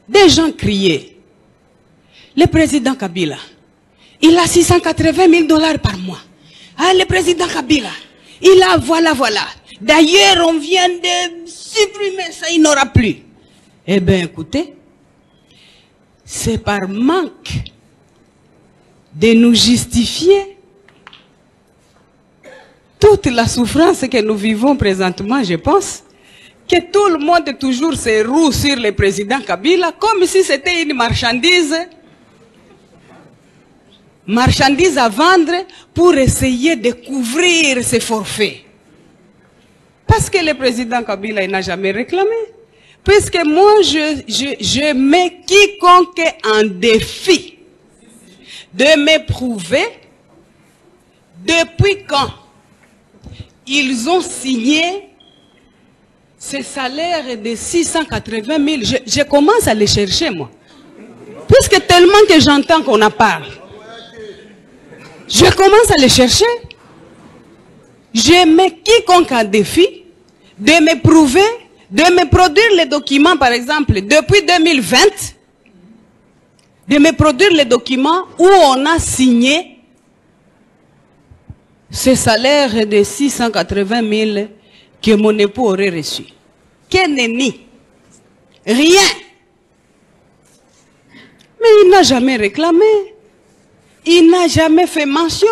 des gens crier. Le président Kabila, il a 680 000 $ par mois. Ah, le président Kabila, il a voilà. D'ailleurs, on vient de supprimer ça, il n'aura plus. Eh bien, écoutez, c'est par manque de nous justifier toute la souffrance que nous vivons présentement, je pense, que tout le monde toujours se roue sur le président Kabila comme si c'était une marchandise à vendre pour essayer de couvrir ses forfaits. Parce que le président Kabila il n'a jamais réclamé. Puisque moi, je mets quiconque en défi de me prouver depuis quand ils ont signé ce salaire de 680 000. Je commence à les chercher, moi. Puisque tellement que j'entends qu'on en parle. Je commence à les chercher. je mets quiconque en défi de me prouver, de me produire les documents, par exemple, depuis 2020, de me produire les documents où on a signé ce salaire de 680 000 que mon époux aurait reçu. Quel nenni? Rien. Mais il n'a jamais réclamé. Il n'a jamais fait mention.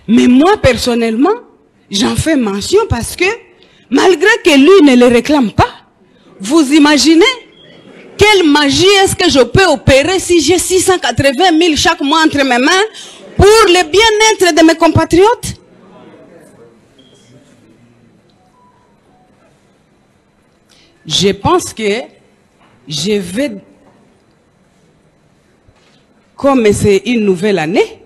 Mais moi, personnellement, j'en fais mention parce que, malgré que lui ne le réclame pas, vous imaginez quelle magie est-ce que je peux opérer si j'ai 680 000 chaque mois entre mes mains pour le bien-être de mes compatriotes? Je pense que je vais, comme c'est une nouvelle année,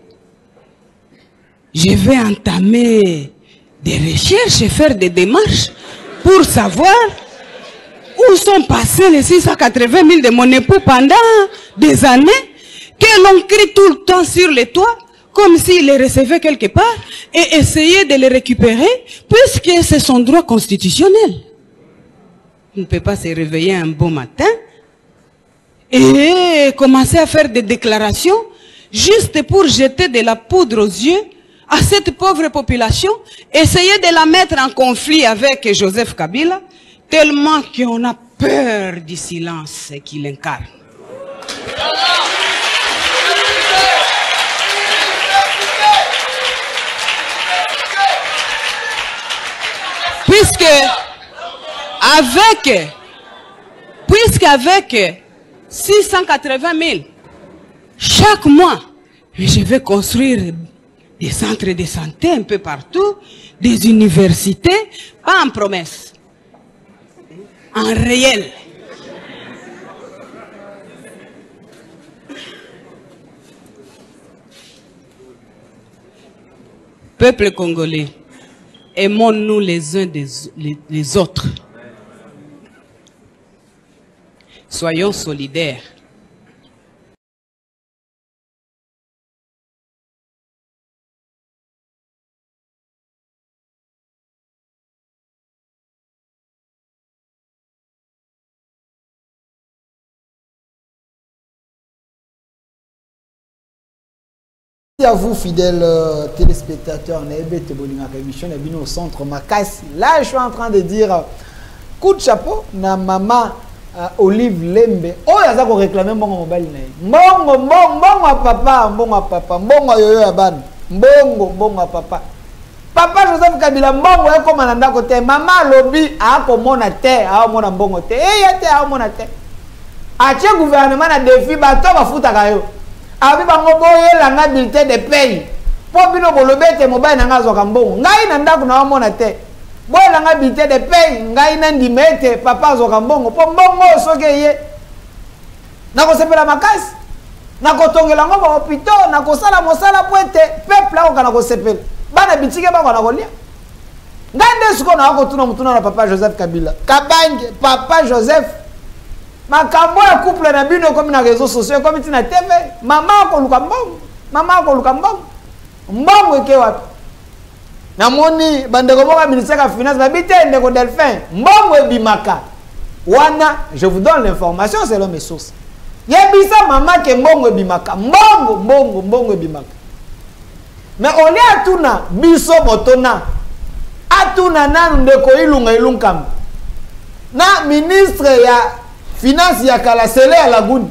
je vais entamer des recherches et faire des démarches pour savoir où sont passés les 680 000 de mon époux pendant des années, que l'on crie tout le temps sur les toits, comme s'il les recevait quelque part, et essayer de les récupérer, puisque c'est son droit constitutionnel. On ne peut pas se réveiller un beau matin et commencer à faire des déclarations juste pour jeter de la poudre aux yeux à cette pauvre population, essayer de la mettre en conflit avec Joseph Kabila, tellement qu'on a peur du silence qu'il incarne. Puisqu'avec 680 000 chaque mois, je vais construire des centres de santé un peu partout, des universités, pas en promesse, en réel. Peuple congolais, aimons-nous les uns les autres. Soyons solidaires. Merci à vous, fidèles téléspectateurs. On est émission au centre Makassi. Là, je suis en train de dire coup de chapeau na maman Olive Lembe. Oh, il y a ça qu'on réclame mon mobile. Mbongo papa, mbongo papa, mbongo yoyo yaban. Mbongo papa. Papa Joseph Kabila mbongo est comme un côté. Maman lobby a comme mon terre, a mon mbongo te. Eh, yate a mon terre. A tient gouvernement na défi bato ba futa kayo. Abi bango boye la nga bulletin de paye. Po bino bolobete mobile na nga zoka mbongo. Ngai na ndako na mona te. Boye la nga bulletin de paye, ngai na ndimete papa zoka mbongo. Po mbongo soke ye. Na ko sepela makasi. Na ko tongela ngo ba hôpital, na ko sala mosala poete peuple la ko kana ko sepela. Bana bitike ba ko na ko lia. Ngai ndesuko na ko tuna na papa Joseph Kabila. Kabange papa Joseph makambo ya couple na bino comme na réseaux sociaux comme tina TV mama ko luka mbongo mbongo eke wapi namoni bandeko boka ministère ya finance babite ndeko Delphin mbongo ebimaka wana je vous donne l'information selon mes sources yebisa mama ke mbongo ebimaka mbongo ebimaka mais on est atuna biso botona atuna nanu ndeko ilungam na ministre ya finance ya kala sele ya laguni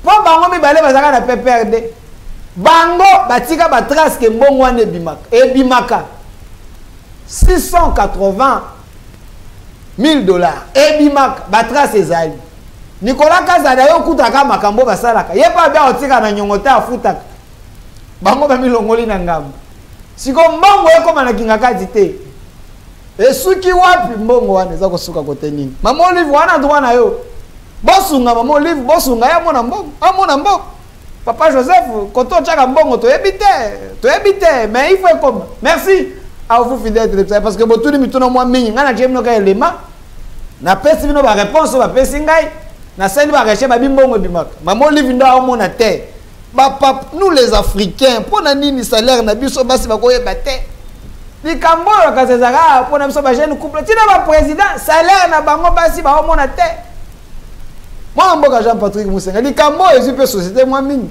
po bango mibale bazaka na PPRD bango batika ba trace ke mbongo wana ebimaka 680 $1000 ebimaka ba trace ezali Nicolas Kazada yo kutaka makambo basalaka ye pa bia otika na nyongota afutaka bango ba milongoli na ngambo siko mbongo ekoma na kingakati te esuki wapi mbongo wana eza kosuka kote nini mama Olive wana droit na yo bosunga mama Olive bosunga ya mona mbongo papa Joseph koto chaka mbongo to ebite mais il faut comme merci à vous fidèles parce que botuni mituna mwa mingi ngana jemno ka elema na pesi bino ba réponse ba pesi ngai na seli ba reche ba bimbongo bimaka mama Olive ndo amona te nous les Africains, pour nani salaire na biso basi bakoye bate. Ni kambo ka sezaka pour na biso ba jeune couple. Tina ba président salaire na bango basi ba omona te. Moi mboka Jean-Patrick Moussenga, ni kambo ezipe société moi mini.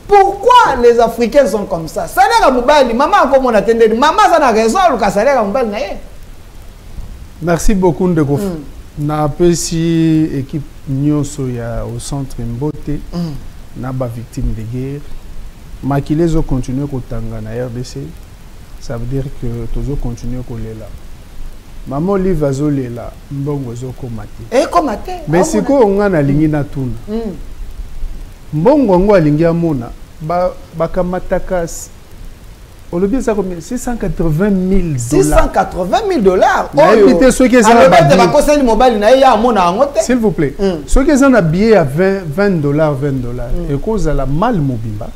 Pourquoi les Africains sont comme ça? Salaire à Moubali, maman a comment attendre. Maman ça n'a raison le salaire à Moubali. Merci beaucoup de Kof. Na pesi équipe Nyoso ya au centre Mbote. Na ba victime de guerre. Makilezo continue kotanga na RDC. Ça veut dire que toujours continuer kolela. Maman Olive azolela mbongo zo komate. Eh komate. Mais c'est quoi on a na lingi na tuna. Mbongo ngo alingi amona ba kamataka olobi ça combien 680 000 dollars. Oh, éviter ceux qui sont s'il vous plaît. Ceux qui sont habillés à 20 dollars et cause à la mal mobimba.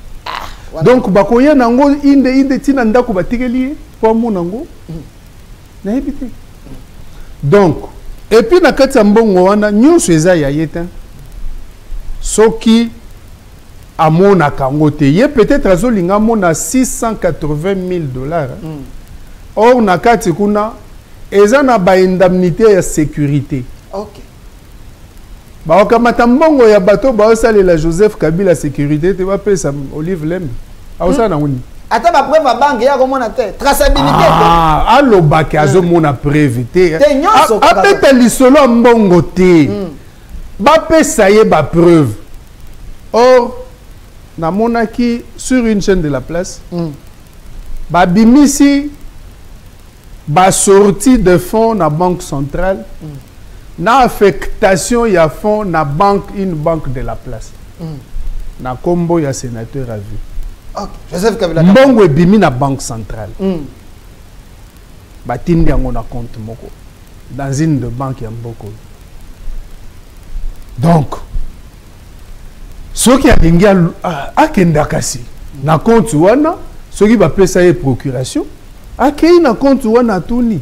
Donc bakoya nango inde tina ndako batikeli pour monango. Na éviter. Donc et puis na kati ya mbongo wana nyonso eza ya yeta. Soki amona kangote ye peut-être azolinga mona 680 000 dollars. Or na kati kuna eza na ba indemnité ya sécurité. OK. Ba okamata mbongo ya bato ba osale la Joseph Kabila sécurité te ba pesa Olive Lem. Aosa na ngoni. Ata ba preuve ba banque ya komona te. Traçabilité. Ah, alobaki azomona preuve te. Te nyonso. Apeta lisolo mbongo te. Ba pesa ye ba preuve. Or na monaki sur une chaîne de la place, babimisi ba sortie de fonds na banque centrale, na affectation ya fonds na banque une banque de la place. Na combo ya sénateur a vu. OK. Joseph Kabila. Mbongo ebimi na banque centrale. Batindi yango na compte moko dans une de banque ya mboko. Donc soki alingi akenda kasi na compte wana soki bapesa ye procuration akei na compte wana tuni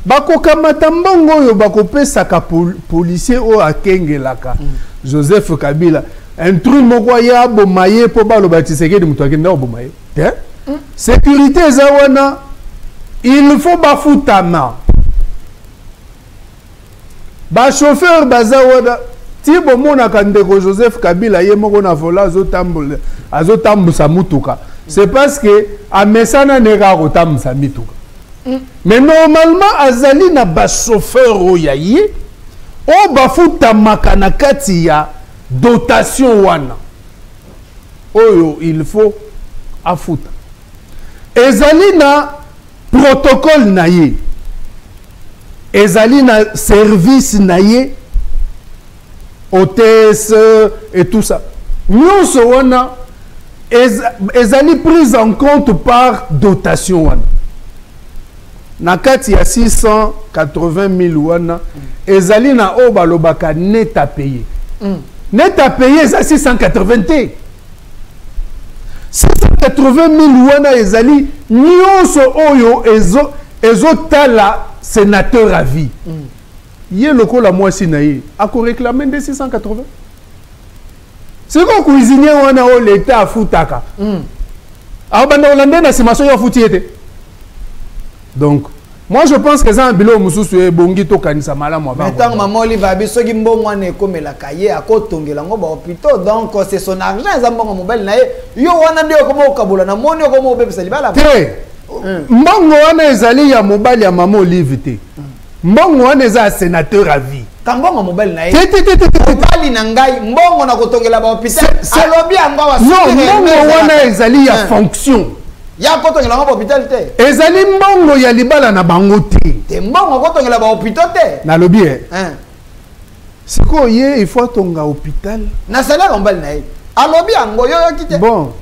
bakokamata mbongo oyo bakopesaka policier oyo akengelaka Joseph Kabila un truc moko ya aboma ye mpo baloba Tshisekedi moto akenda oboma ye te sécurité eza wana il faut bafutama bachauffeur baza wana Tibo mona kandeko Joseph Kabila ye moko na vola azotambusa mutuka. C'est parce que amesana neka kotambusa mituka. Mais normalement azali na ba chauffeur oyaye o bafuta makana kati ya dotation wana. Oyo il faut afuta. Ezali na protocole na ye. Ezali na service na ye. Hôtesse et tout ça. Nous sommes pris en compte par dotation. Nakati ya 680 000 wana, ezali na obalobaka net à payer. Net à payer, c'est 680 T. 680 000 wana ezali, nyonso oyo ezo tala sénateur à vie. Yé le col à moi sinaï a réclamé des 680. C'est quoi cuisinier ou on a l'état à foutaka. Alors ben hollandais na simaso ya foutiete. Donc moi je pense que ça un bilo mususu e bongi to kanisa malamu aba. Maintenant maman Olive abiso ki mbongo ane comme la cahier à kotongela ngo ba hôpital donc c'est son argent za mbongo mobile na ye yo wana ndio comme okabula na moni comme obebisa libala. Mbongo wana ezali ya mobile ya maman Olive te. Mbongo wana eza sénateur à vie. Kambongo mobile na ye. Mobile na ngai mbongo na kotongela ba hôpital. Alobi anga wa. Non, mbongo wana ezali ya fonction. Ya kotongela ba hôpital te. Ezali mbongo ya libala na bango te. Te mbongo kotongela ba hôpital te. Na lobi Siko ye il faut tonga hôpital. Na salaire mobile na ye. Alobi ango yo kite. Bon.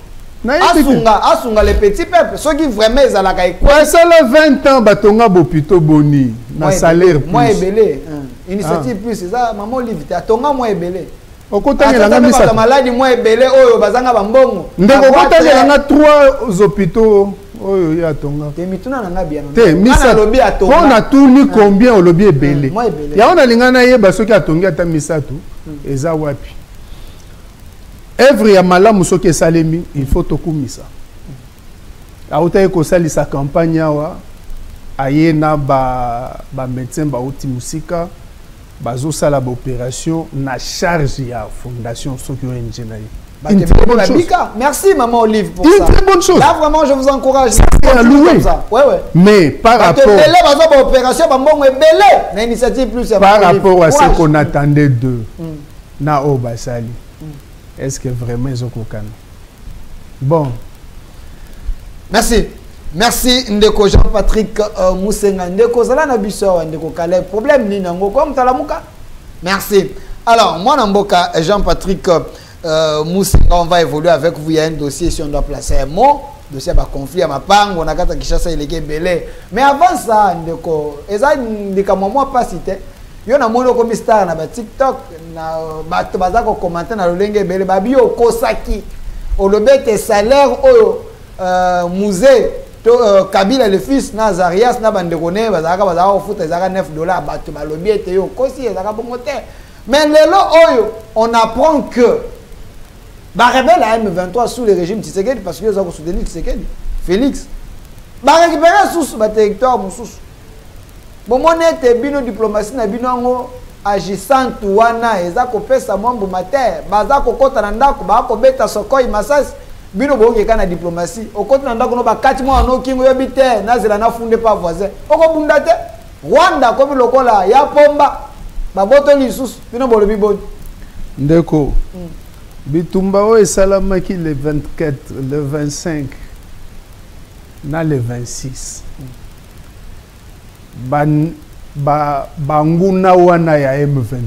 Asunga les petits peuples, ceux qui vraiment ils allaient à quoi. Ça là 20 ans batonga bopito boni na salaire plus. Moi ebelé. Initiative plus c'est ça maman Olive ta tonga moi ebelé. Okotangela nga misa. Maladi moi ebelé oyo bazanga bambongo. Ndeko okotangela nga 3 hôpitaux oyo ya tonga. Te mituna nga bien. Te misa lobi atonga. On a tout ni combien au lobby ebelé. Moi ebelé. Ya on a lingana ye basoki atongi ata misatu eza wapi. œuvre ya malamu soki esalemi il faut tokumisa autaye kosalisa campagne awa aye na ba médecin bauti musika bazosala ba opération na charge ya fondation soki ONG na ye. Une très bonne chose. Merci maman Olive pour une ça. Une très bonne chose. Là vraiment je vous encourage. C'est à louer. Ouais. Mais par rapport par rapport à ce qu'on attendait d'eux, na Obasali, est-ce que vraiment ils ont coquin? Bon. Merci. Merci Ndeko Jean-Patrick Moussenga. Ndeko Zala Nabiso, Ndeko Calais. Problème ni nango comme talamuka. Merci. Alors moi Namboka Jean-Patrick Moussenga, on va évoluer avec vous. Il y a un dossier si on doit placer un mot. Dossier à conflit à ma pangue, on a qu'à Kishasa il est belé. Mais avant ça, Ndeko, eza ndika moi pas cité. Yo na mono comme star na ba TikTok na bato bazako commenter na lolenge belé babio kosaki. Olobete salaire oyo musée Kabila le fils na Zarias na bandekone bazaka ofuta ezaka $9 bato balobi ete yo kosi ezaka bongote. Mais lelo oyo on apprend que ba rebelle à M23 sous le régime Tshisekedi parce que ils ont soutenu Tshisekedi Félix ba récupérer sous ba territoire mususu bon monete bino diplomatie na bino ngo agissant wana ezako pesa mambo mater bazako kota na ndako ba ko beta sokoi masasi bino boke kana diplomatie okoti na ndako no bakati mwa no kingo yobite nazela na funde pa voisin oko bunda te Rwanda comme lokola ya pomba baboto lisusu bino bolobi boni Ndeko bitumba o esalamaki le 24 le 25 na le 26 banguna wana ya M23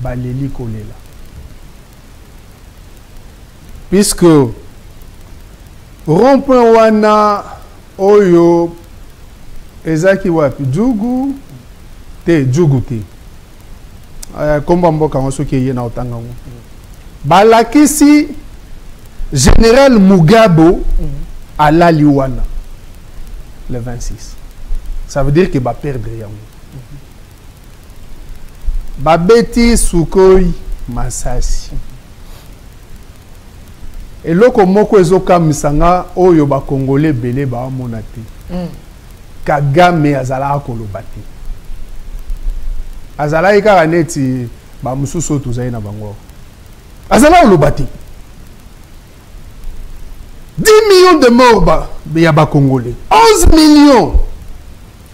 baleli kolela puisque rond-point wana oyo ezaki wapi Djugu te komba mboka ngo soki ye na otanga ngo balakisi général Mugabo alali wana le 26 ça veut dire que va perdre yango babeti Sukoi Masasi eloko moko ezokamwisanga oyo ba congolais belé ba mona te Kagame azala koloba te azala ikaka neti ba mususu tuzai na bango azala koloba te 10 millions de morts ya ba congolais 11 millions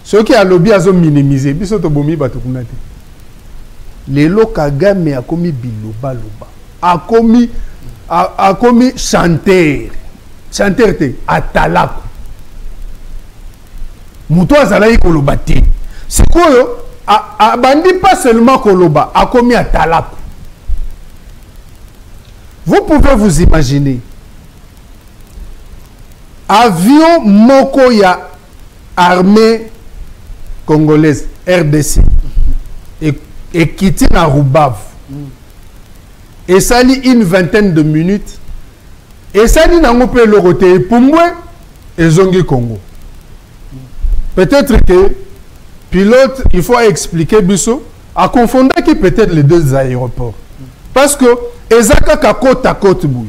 ceux qui a lobby azo minimiser biso to bomi bato kuna te lelo Kagame akomi biloba loba akomi chanteur te atalaku muto azala koloba te sikoyo abandi pas seulement koloba akomi atalaku. Vous pouvez vous imaginer avion moko ya armée congolaise RDC et quitté na Rubavu et sali une vingtaine de minutes et sali nango pe lorote Pumbwe et Zongi Congo. Peut-être que pilote il faut expliquer biso à confondre qui peut-être les deux aéroports parce que ezaka ka côte à côte boui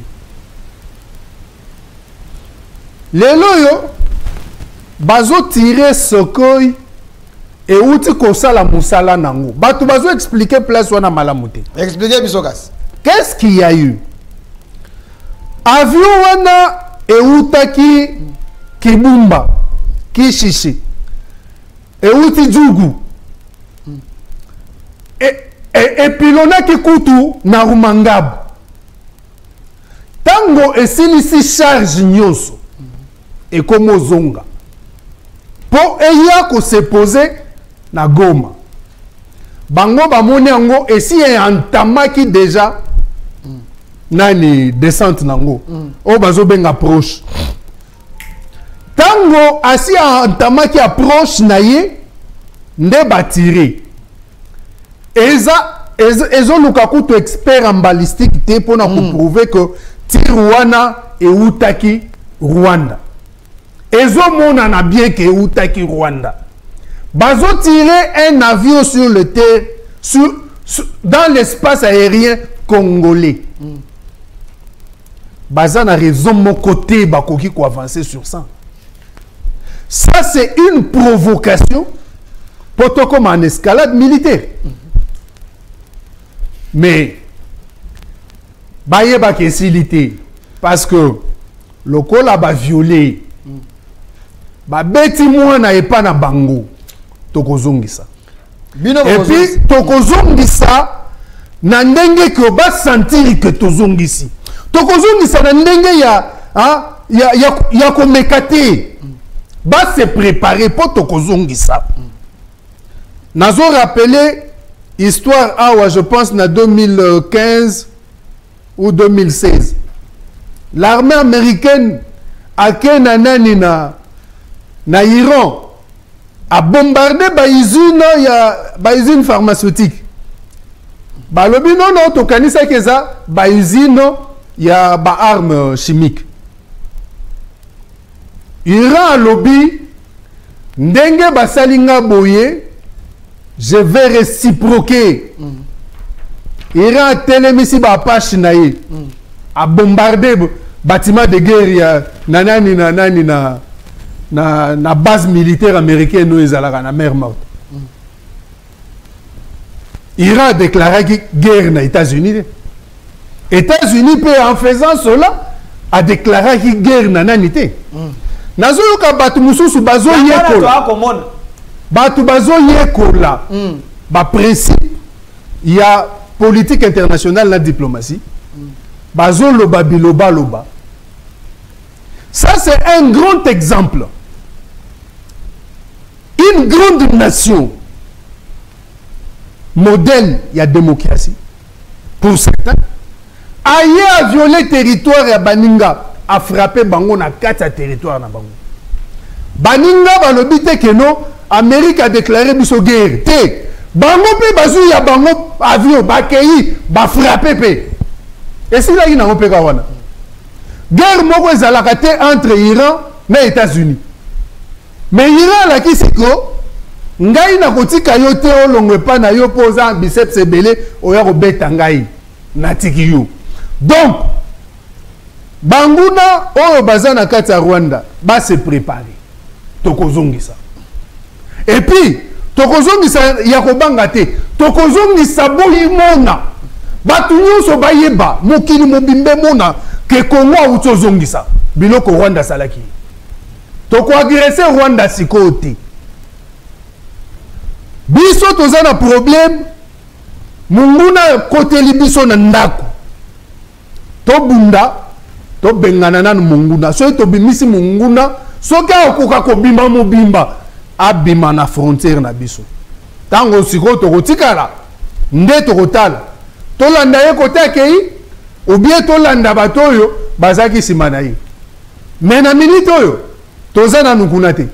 lelo yo bazo tirer Sokoi et outi kosala musala nango bato bazo expliquer place wana malamu te expliquer bisokas qu'est-ce qu'il y a eu avion wana et outaki Kibumba Kishishi et outi Djugu et pilona ki kutu na Rumangabo tango esilisi charge nyoso et comme zonga pour eya ko se poser na Goma bango bamoni yango esi entamaki déjà nani descente nango o bazo benga approche tango asi entamaki approche na ye nde batire ezo luka kutu expert en balistique te pona ko prouver que tir wana e utaki Rwanda ezo mona na bien que utaki Rwanda bazo tirer un avion sur le terre dans l'espace aérien congolais baza na raison mon côté bakoki ko avancer sur ça. Ça c'est une provocation pour toi comme en escalade militaire. Mais baye ba kesilité parce que le col a violé ba beti mwana epa na bango tokozongisa. Et puis tokozongisa na ndenge que ba sentir que tozongisi. Tokozongisa na ndenge ya komekate. Ba se préparer pour tokozongisa. Nazo rappeler histoire awa je pense na 2015 ou 2016. L'armée américaine a kenanani na Iran a bombardé ba usine pharmaceutique. Ba lobi non to kanisa keza ba usine ya ba arme chimique. Iran a lobby ndenge basalinga boye je vais réciproquer. Iran a télémisi ba apache naye a bombardé bâtiment de guerre na base militaire américaine où ils allaient na mer morte. Iran a déclaré guerre aux États-Unis. États-Unis en faisant cela a déclaré guerre na nanité. Nazoyoka batu mususu bazo yekola. Batu bazo yekola. Ba principe il y a politique internationale la diplomatie. Bazo loba biloba loba. Ça c'est un grand exemple. Une grande nation modèle il y a démocratie pour certains aïe a violé territoire ya baninga a frappé bango na 4 territoire na bango baninga balobi te que non Amérique a déclaré biso guerre te bango pe bazu ya bango avion bakei ba frappé pe et si là il na opéra wana guerre moko ezalaka te entre Iran na États-Unis mais Iran la ki siko ngai na kotika yo te olongwe pa na yo poza biceps ebele oya kobeta ngai na tiki yo donc banguna oyo baza na kati ya Rwanda ba se préparer tokozongisa et puis tokozongisa ya kobanga te tokozongisa boyi mona batu nyonso bayeba mokili mobimbe mona ke Congo utozongisa biloko Rwanda salaki toko agresser Rwanda sikote biso toza na problème munguna kote libiso na ndako to bunda to bengana na munguna so to bimisi munguna so ka okoka ko bimba mobimba abima na frontière na biso tango siko to kotikala nde to kotala to landa ye kote akei ou bien to landa batoyo bazaki simana ye mais na minute oyo toza na nukuna te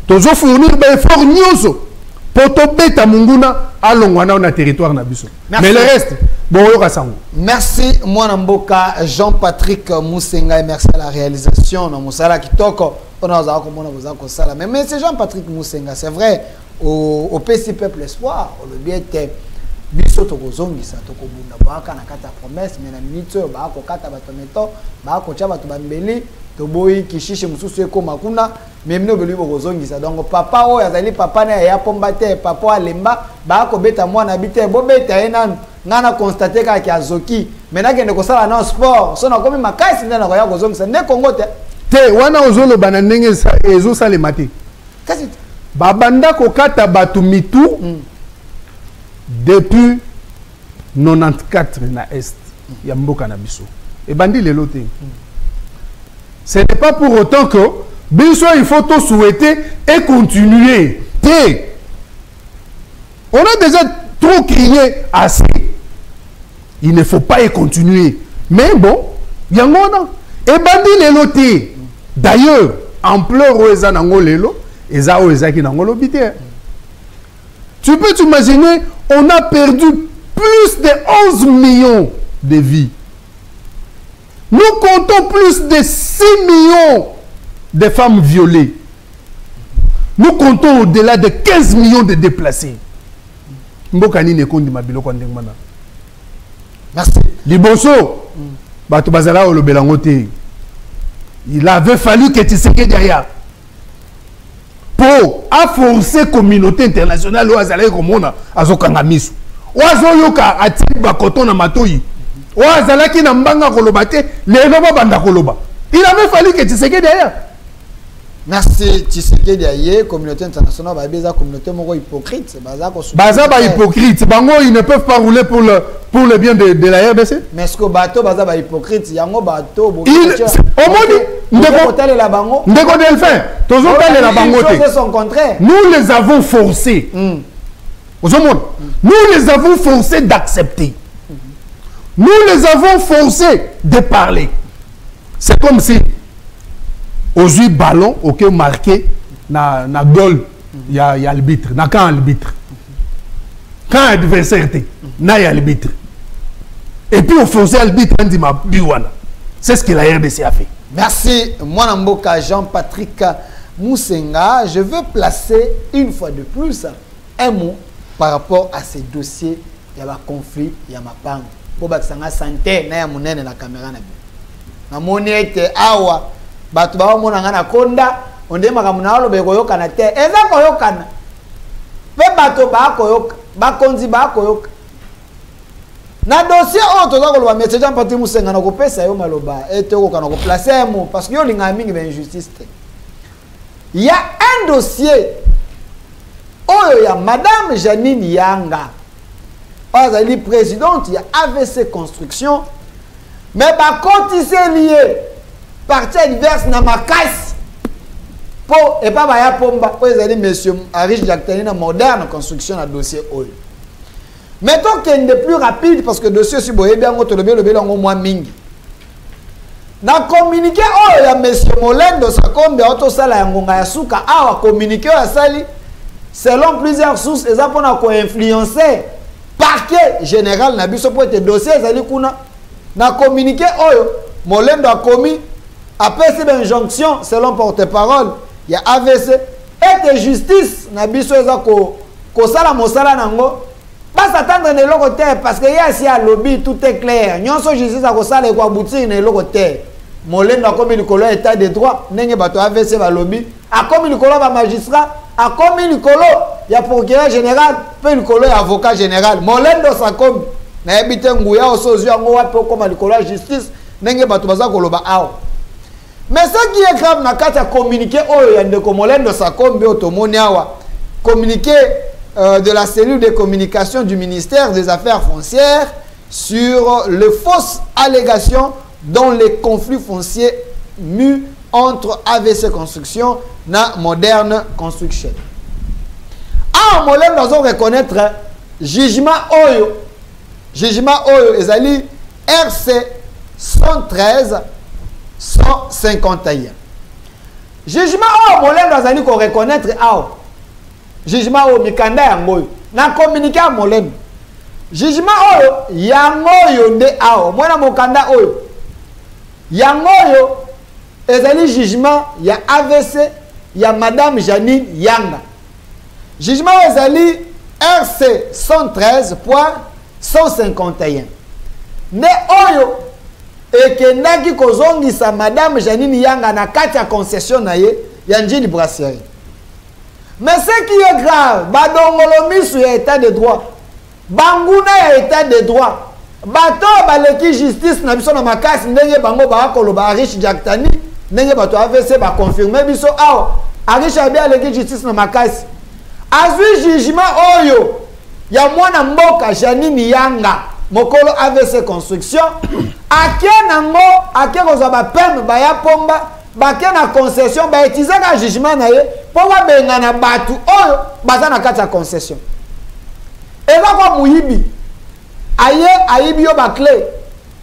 tozo fournir ba effort nyonso pour to beta munguna alongwana na territoire na biso. Mais le reste bon yo kasango. Merci mwana mboka Jean-Patrick Musenga et merci à la réalisation na musala kitoko on a za ko mona boza ko sala mais c'est Jean-Patrick Musenga c'est vrai au PC Peuple Espoir le bien était biso to kozongisa to kobunda baka na kata promesse mais na minute ba ko kata batometo ba ko cha bato bambeli to boyi kishishe mususu eko makuna mais mino beli bo kozongisa donc papa oyo azali papa na ya pomba te papa alemba ba ko beta mwana bite bo beta enanu ngana constater ka ki azoki mais na kende ko sala na sport so na komi makasi ndana ko ya kozongisa ne Congo te wana ozolo bana ndenge ezo sale mate kasi babanda ko kata batu mitu depuis 94 na est ya mboka na biso et bandi lelo te ce n'est pas pour autant que biso il faut tout souhaiter et continuer te on a déjà trop crié assez il ne faut pas y continuer mais bon yangona et bandi lelo te d'ailleurs ampleur o eza nango lelo eza o eza ki nango lobité. Tu peux t'imaginer, on a perdu plus de 11 millions de vies. Nous comptons plus de 6 millions de femmes violées. Nous comptons au-delà de 15 millions de déplacés. Merci. Liboso, bato bazala au Belangote. Il avait fallu que Tshisekedi derrière pour forcer la communauté internationale ou azala komona azokanga misu. Oazo yoka ati bakoto na matoi. Oazala ki na mbanga kolobate lelo banda koloba. Il avait fallu que Tshisekedi derrière. Merci Tshisekedi derrière communauté internationale ba beza communauté moko hypocrite baza ba hypocrite bango ils ne peuvent pas rouler pour le bien de la RDC. Mais ce que bateau baza ba hypocrite yango bateau bo au modi ndeko la bango ndeko delphin tozo la bango te. Nous les avons forcés. Nous les avons forcés d'accepter. Nous les avons forcés de parler. C'est comme si aux yeux ballon auquel marqué na goal il y a l'arbitre na quand arbitre quand adversaire na y a l'arbitre et puis au forcer l'arbitre on dit ma biwana. C'est ce que la RDC a fait. Merci moi Mboka Jean-Patrick Moussenga. Je veux placer une fois de plus un mot par rapport à ces dossiers. Il y a un conflit, il y a un pang pour baksanga santé na ya munene la caméra na na monete awa batu ba mona ngana konda onde makamuna alo be koyoka te eza koyoka na pe bato ba koyoka ba konzi ba koyoka na dossier o to za koloba message en parti Moussenga na ko pesa yo maloba ete ko kana ko placer mo parce que yo linga mingi ba injustice. Il y a un dossier oyo ya madame Janine Yanga azali présidente ya AVC Construction mais ba kotise lié parti adverse na makasi po et pas ba ya pomba po ezali monsieur Arish Jactani na Moderne Construction na dossier oyo. Mettons qu'il est plus rapide parce que le dossier si boye bien ngoto le longo moins mingi. Na communiqué oh ya monsieur Molendo Sakombe auto sala ya ngonga ya suka awa communiqué ya sali selon plusieurs sources eza pona ko influencer parquet général na biso po te dossier ezali kuna na communiqué oyo Molendo a commis après cette injonction selon porte-parole il y a AVC et de justice na biso eza ko sala mosala nango pas attendre ne lokote parce que ya si a lobby tout est clair nyonso justice a ko sala ko aboutir ne lokote Molendo a commis likolo état de droit ndenge bato AVC ba lobby a commis likolo ba magistrat a commis likolo ya procureur général pe likolo ya avocat général Molendo Sakombe na ebite nguya osozu yango wapi okoma likolo ya justice ndenge bato baza koloba awa. Mais ce qui est grave na kati ya communiqué oyo ya ndeko Molendo Sakombe otomoni awa communiqué de la cellule de communication du ministère des Affaires foncières sur les fausses allégations dans les conflits fonciers mus entre AVC Construction et Moderne Construction. Ah, Molendo doit reconnaître jugement oyo ezali RC 113 151. Jugement oyo Molendo azali ko reconnaître awa. Jugement oyo mikanda yango na communiqué à Molendo. Jugement oyo yango nde awa mwana mokanda oyo yango ezali jugement ya AVC ya madame Janine Yanga. Jugement ezali RC 113.151. Ne oyo ekendaki kozongisa madame Janine Yanga na kati ya concession na ye ya Njili Brasserie. Mais ce qui est grave, badongolo misu ya état de droit, banguna ya état de droit, bato baleki justice na biso na makasi ndenge bango ba koloba Arish Jactani ndenge bato AVC ba confirmer biso awa Arish abia leki justice na makasi azui jugement oyo ya mwana mboka Janine Yanga mokolo AVC Construction akie nango akie kozwa ba peme ba ya pomba bakie na concession ba etizaka jugement na ye po ba benga na batu oyo baza na kati ya concession eza kwa muyibi aye ayibi yo ba clé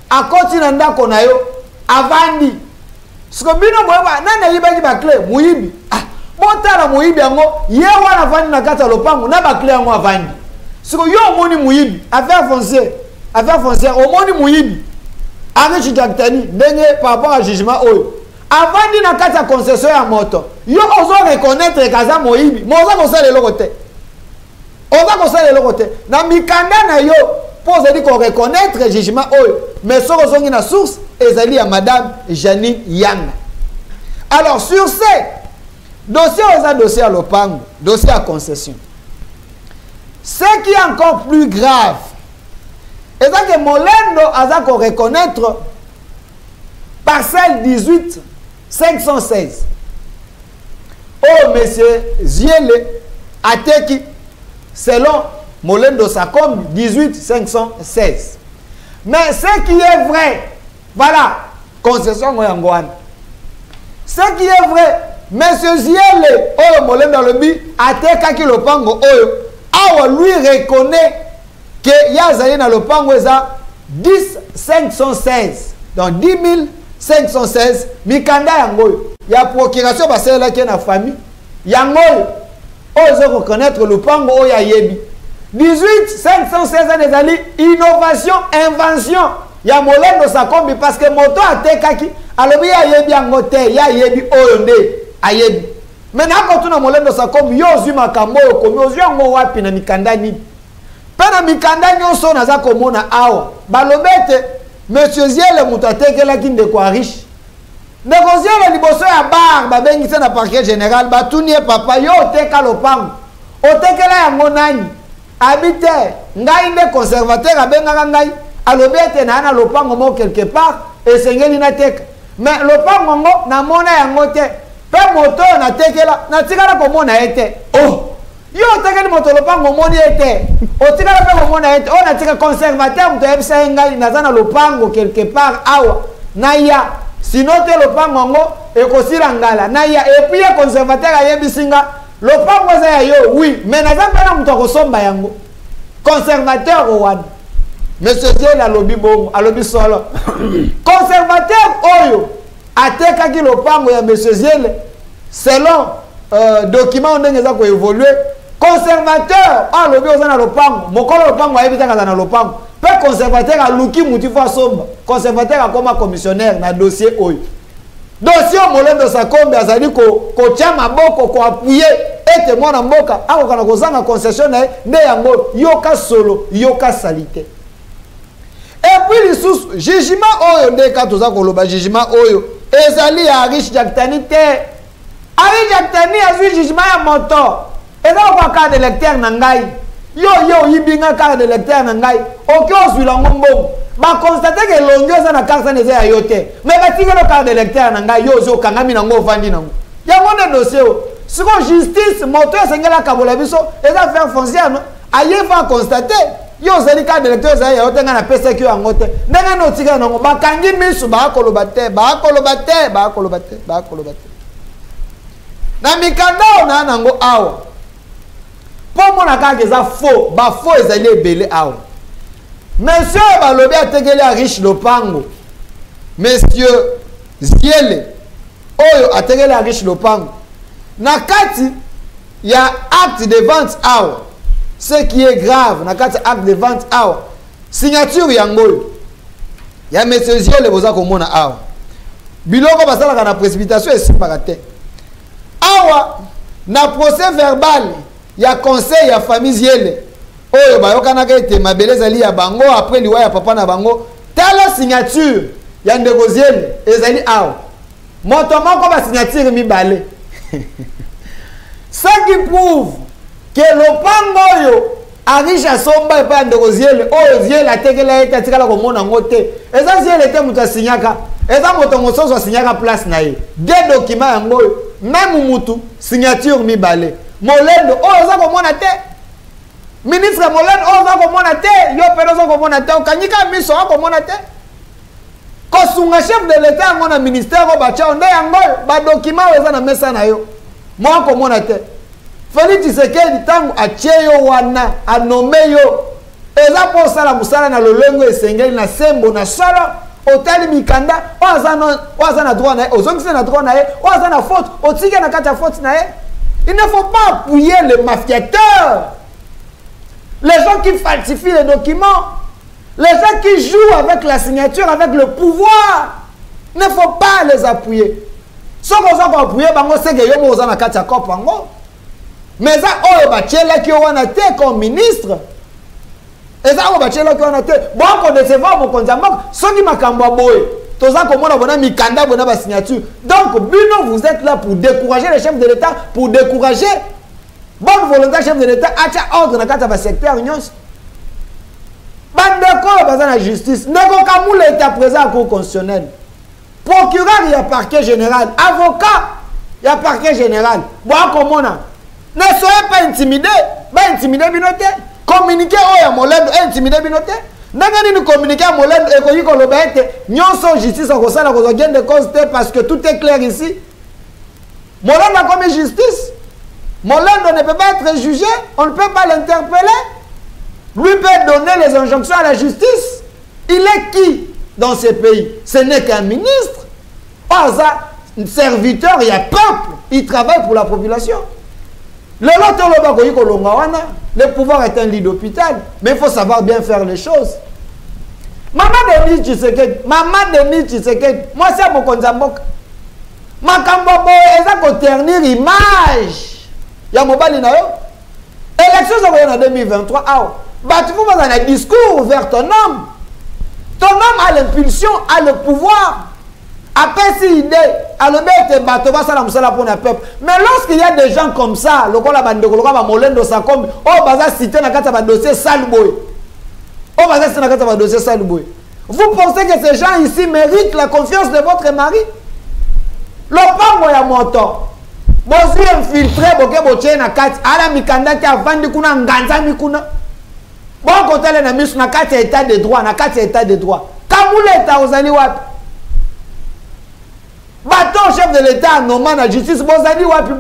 akoti na ndako na yo avandi siko bino boba nana yibaki ba clé muyibi botala muyibi yango ye wana avandi na kati ya lopango na ba clé yango avandi siko yo omoni muyibi affaire foncière omoni muyibi Arish Jactani ndenge par rapport à jugement oyo avandi na kati ya concession ya moto yo ozo reconnaître kaza muyibi mo oza kosala eloko te na mikanda na yo pour qu'on reconnaître le jugement, mais ce que vous la source, ezali à Madame Janine Yang. Alors, sur ce, dossier aux dossier à l'Opango, dossier à concession. Ce qui est encore plus grave, c'est que Molendo a qu'on reconnaître parcelle 18 516. Oh, monsieur Ziele Ateki, selon Molendo Sakom 18 516. Mais ce qui est vrai, voilà, concession Ngoyangouane. Ce qui est vrai, monsieur Ziele, oh, Molendo Lobi, Ateki Lopango, oh, awa lui reconnaît que Yazali na Lopango est à 10 516. Donc 10 516, Mikanda Yangoy. Il y a procuration parce que là qui est la famille. Yangoy, ose reconnaître Lopango, oh ya yebi. 18 516 ans des innovation, invention. Il y a Molendo Sakombi parce que moto a tekaki. Alors il y a yebi angote, il y a yebi oyonde, a yebi. Maintenant quand on a Molendo Sakombi, yo zuma kambo, yo zuma wapi na Mikanda ni. Pena Mikanda nyonso naza komona awa. Balobete, monsieur Ziele mutateke la kinde kwa riche. Négocier le liboso ya bar, babengi na parquet général, batuni papa yo teka lopango. Otekela yango nani? Habite, ngai nde conservateur abenga ngai, alobete na ana lopango mo quelque part, et sengeli na teka. Mais lopango ngo na mona yango te. Pe moto na tekela, na tikala komona ete. Oh! Yo tekeli moto lopango moni ete. O tikala pe komona ete. O na tika conservateur mto ebisa ngai nazana lopango quelque part awa. Na ya sinon te lopango ngo ekosila ngala. Na ya et puis conservateur ayebisinga lopango za ya yo oui, mais nazamba na mto kosomba yango. Conservateur owan. Monsieur Ziele alobi bongo, alobi solo. Conservateur oyo ateka ki lopango ya monsieur Ziele selon document on ndenge za ko évoluer. Conservateur alobi ozana lopango, mokolo lopango ayebitaka na lopango. Pe conservateur a luki mutu fa somba. Conservateur a comme commissionnaire na dossier oyo. Dossier Molendo Sakombi azali ko tia maboko ko appuyer ete mwana mboka akokana kozanga concession na nde yango yoka solo yoka salité. Et puis lisusu jugement oyo nde ka toza koloba jugement oyo ezali ya riche Jaktani te. Ari Jaktani azui jugement ya moto. Eza kwa carte d'électeur na ngai. Yo yibinga carte d'électeur na ngai. Oki ozwila ngombo. Ba constater que longo za na carte neze ya yote. Mais ba tingelo carte d'électeur na ngai yo zo kangami na ngo vandi na ngo. Ya ngone dossier o. Siko justice moto esengela kabola biso eza faire foncière no. Aye va constater yo zeli carte d'électeur za ya yote ngana pesa ki yango te. Ndenge no tika na ngo ba kangi misu ba koloba te. Na mikanda na nango awa. Pour mon akage za faux, ba faux ezali ebele awa. Monsieur balobi atekeli a riche lopango. Monsieur Ziele oyo atekeli a riche lopango. Na kati ya acte de vente awa. Ce qui est grave, na kati acte de vente awa. Signature yango. Ya monsieur Ziele boza komona awa. Biloko basalaka na précipitation esimbaka te. Awa na procès verbal ya conseil ya famille Ziele oyo bayokanaka ete mabele ezali ya bango après liwa ya papa na bango tala signature ya ndeko Ziele ezali awa moto moko ba signature mibale. Ça qui prouve que lopango oyo arisha somba epa ya ndeko Ziele oyo Ziele atekela ete atikala komona ngo te eza Ziele te mutu asinyaka eza moto mosusu asinyaka place na ye de document yango oyo même mutu signature mibale. Molendo oyo za komona te ministre Molendo oyo za komona te yo pelo za komona te okanyika miso za komona te kosunga chef de l'état ngona ministère ko bacha nde yango ba document oyo za na mesa na yo mo komona te Félix Tshisekedi tangu acheyo wana anome yo eza po sala musala na lolongo esengeli na sembo na sala otali mikanda oza na droit na ye ozongisa na droit na ye oza na faute otike na kati ya faute na ye. Il ne faut pas appuyer les mafiateurs, les gens qui falsifient les documents, les gens qui jouent avec la signature, avec le pouvoir. Il ne faut pas les appuyer. Ce qu'on va appuyer, c'est que vous avez un cop. Mais ça, on va qui est comme ministre. Et ça, on va chez l'autre, on a été. Bon, on décevoir mon consamok. Ceux qui m'a camboyé. Tout ça, comme on a mikanda, on a ma signature. Donc, Bino, vous êtes là pour décourager les chefs de l'État, pour décourager. Bonne volonté, chef de l'État, à ordre dans le secteur. Bandeko, il y a la justice. Nego Kamoul est à présent à la Cour constitutionnelle. Procureur, il y a parquet général. Avocat, il y a parquet général. Bon, comment on a? Ne soyez pas intimidés. Pas intimidés, binoté. Communiquez, oh, il y a molède, intimidés, binoté. N'avez nous communiquer à molède, et qu'on y colobette. Nous sommes justice, on constate, on gagne de cause parce que tout est clair ici. Molède a comme justice. Molède ne peut pas être jugé, on ne peut pas l'interpeller. Lui peut donner les injonctions à la justice. Il est qui dans ce pays? Ce n'est qu'un ministre. Pas un serviteur, il y a peuple. Il travaille pour la population. Le pouvoir est un lit d'hôpital, mais il faut savoir bien faire les choses. Maman Denis Tshisekedi, moi c'est mon konzamboka. Ma kambobo, eza ko ternir image. Ya mobali na yo. Élection en 2023, tu faut pas un discours vers ton homme. Ton homme a l'impulsion, a le pouvoir. Après, si idée, à le mettre, bateau va salam salam pour le peuple. Mais lorsqu'il y a des gens comme ça, le col bande, le col va molendo ça comme, oh baza cité na kata ba dossier salboy. Oh baza cité na kata ba dossier salboy. Vous pensez que ces gens ici méritent la confiance de votre mari? Le pango ya monto. Bosi infiltré boke boche na kati, ala mikanda ki avandi kuna nganza mikuna. Bon côté na misu na kati état de droit, na kati état de droit. Kamule ta ozali wapi? Bateau chef de l'État, normal la justice, bozali wapi,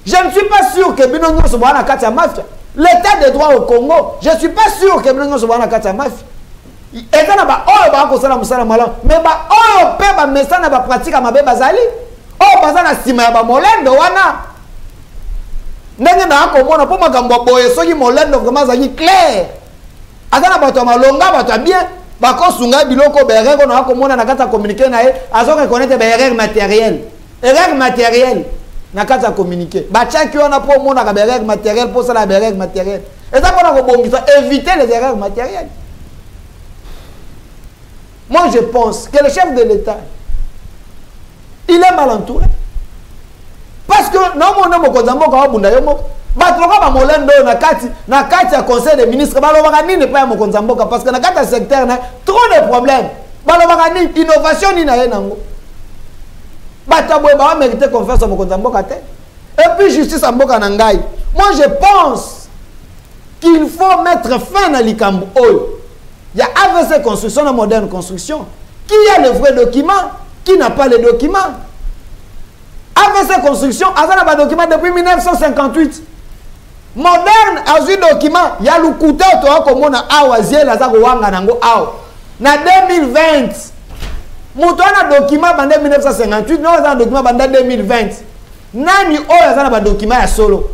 je ne suis pas sûr que Bino se voit dans la mafia. L'état de droit au Congo, je ne suis pas sûr que Bino se voit dans la mafia. Et ça n'a pas mais pas message n'a pas pratique à ma bébé bazali. Oh, bazana sima ba molendo wana. Ndenge na komona po makambo boye soki molendo vraiment zali clair. Azana bato malonga bato bien. Bako sunga biloko berego na komona na kata communiquer na ye azoka connaître ba erreur matérielle. Erreur matérielle na kata communiquer. Ba tchaki on a po mona ka erreur matérielle pour ça la erreur matérielle. Et ça qu'on a kobongisa éviter les erreurs matérielles. Moi je pense que le chef de l'État il est mal entouré. Parce que non mon nom kozambo ka bunda yo moko. Batloka ba molendo na kati ya conseil des ministres balobaka nini pa mo konzamboka parce que na kati ya secteur na trop de problèmes. Balobaka nini innovation ni na ye nango. Batabwe ba mériter confiance mo konzamboka te. Et puis justice amboka na ngai. Moi je pense qu'il faut mettre fin à likambo oyo. Il y a AVC construction na moderne construction. Qui a le vrai document, qui n'a pas les documents. AVC construction azana ba document depuis 1958. Moderne a eu document, il y a le couteau comme on a awaziel à Wanga Nango Ao. Na 2020, Mouton a document pendant 1958, nous avons un document pendant 2020. Nani Oya a un document à solo.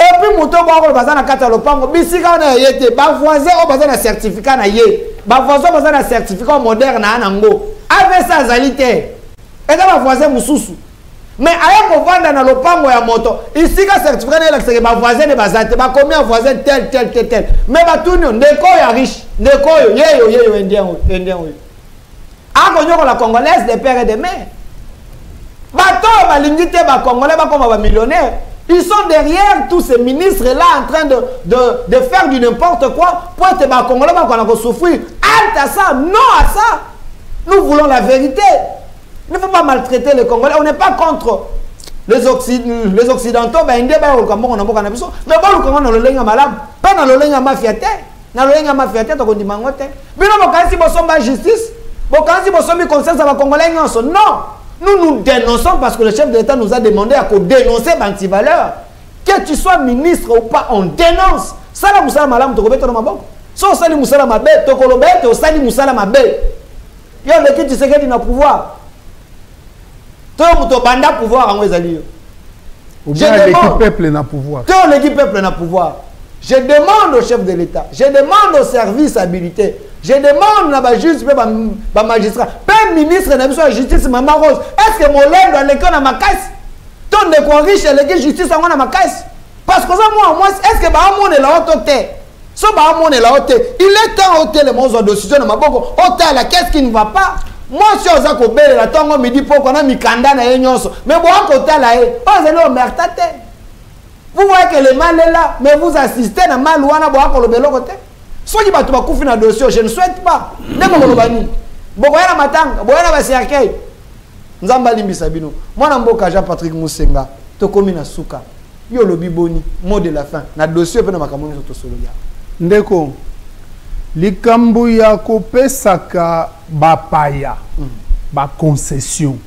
Et puis Mouton a un catalogue, Bissika na yete, Bavoisin a un certificat na ye, Bavoisin a un certificat moderne à Nango. Avec ça, Zalité. Et là, Bavoisin Moussoussou. Mais avec le vendre dans le pango ya moto, ici que certificat de l'extérieur, ma voisin de bazate, ma combien voisin tel. Mais ma tout nous, ndeko ya riche, ndeko yo indien. A la congolaise des pères et des mères. Bato ba lingité ba congolais ba comme ba millionnaire. Ils sont derrière tous ces ministres là en train de faire du n'importe quoi pour être ba congolais ba qu'on a souffrir. Halte à ça, non à ça. Nous voulons la vérité. Il ne faut pas maltraiter les Congolais. On n'est pas contre les Occidentaux. Mais bon, le Congo, on le lenga malade. Pas dans le lenga mafiaté. Dans le lenga mafiaté, on dit mangote. Mais non, quand si vous sommes justice, quand si vous sommes conscience à la Congolais, non. Nous dénonçons parce que le chef de l'État nous a demandé à dénoncer l'antivaleur. Que tu sois ministre ou pas, on dénonce. Ça, la moussala malam, tu remets ton mabok. Si on sali moussala mabé, tu kolobé, tu sali moussala mabé. Il y a qui tu sais qu'il a pouvoir. Banda pouvoir en Wezali. L'équipe peuple n'a pouvoir. L'équipe peuple n'a pouvoir. Je demande au chef de l'État, je demande au service habilité, je demande à la justice, à magistrat, pas ministre de la justice, Maman Rose. Est-ce que mon lèvre dans l'école à ma caisse? Ton de quoi riche, l'équipe justice à ma caisse? Parce que ça, moi, est-ce que Bahamon est là au terre? So Bahamon est là au terre. Il est temps au terre, les mots de décision de ma boque. Au terre, qu'est-ce qui ne va pas? Moi, si on a coupé la tongue, on me dit pourquoi on a mis Kanda na Enyonso. Mais bon, à côté là, on est là au mertate. Vous voyez que le mal est là, mais vous assistez à mal ou à la belo côté. Soit qui va te couper dans le dossier, je ne souhaite pas. Ne me bani. Bokoya matanga, boya na siakei. Nzamba limbi sabino. Moi na mboka Jean-Patrick Musenga, to komi na suka. Yo lobi boni, mot de la fin. Na dossier pe na makamoni to solo ya. Ndeko. Likambo ya kopesaka bapaya. Ba concession.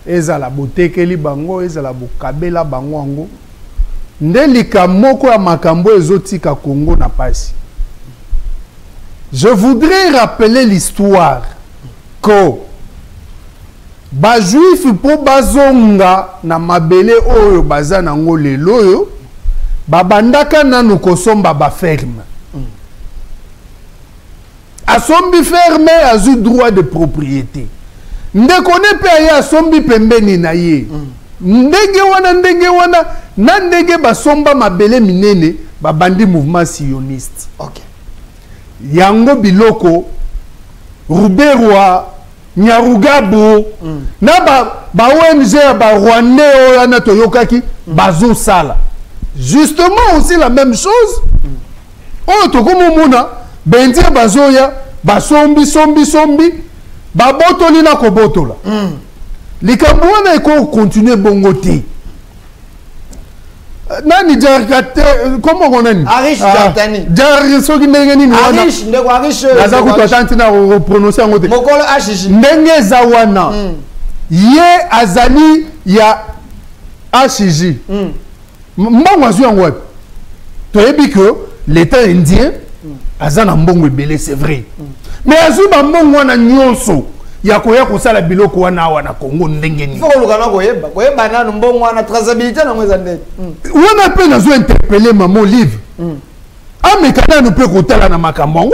Ezala botekeli bango, ezala bokabela bango ango. Nde likamoko ya makambo ezotika Congo na pasi. Je voudrais rappeler l'histoire que ba juif po bazonga na mabele oyo baza nango lelo yo babandaka nanu kosomba ba ferme. Asombi ferme azu droit de propriété. Ndeko ne pe ya asombi pembeni na ye. Ndenge wana na ndenge basomba mabele minene babandi mouvement sioniste. OK. Yango biloko Ruberwa Nyarugabo na ba ONG ba Rwandais oyo na toyokaki bazo sala. Justement aussi la même chose. Oh to komona benzi bazoya basombi babotoli na kobotola. Likambo wana eko continuer bongo te. Nani jarkate comment on dit Arish Jartani. Jar soki ndenge nini wana Arish ndeko Arish naza kutanti na prononcer ngote mokolo HJ ndenge za wana ye azali ya HJ mbongo azu yango wapi toyebi que l'état indien azana mbongo ebele c'est vrai mais azu ba mbongo wana nyonso ya koya kosala biloko wana wana Congo ndenge ni faut lukana koyeba nanu mbongo wana traçabilité na mweza ndete wana pe nazo interpeller maman Olive amekana no pe kotala na makambo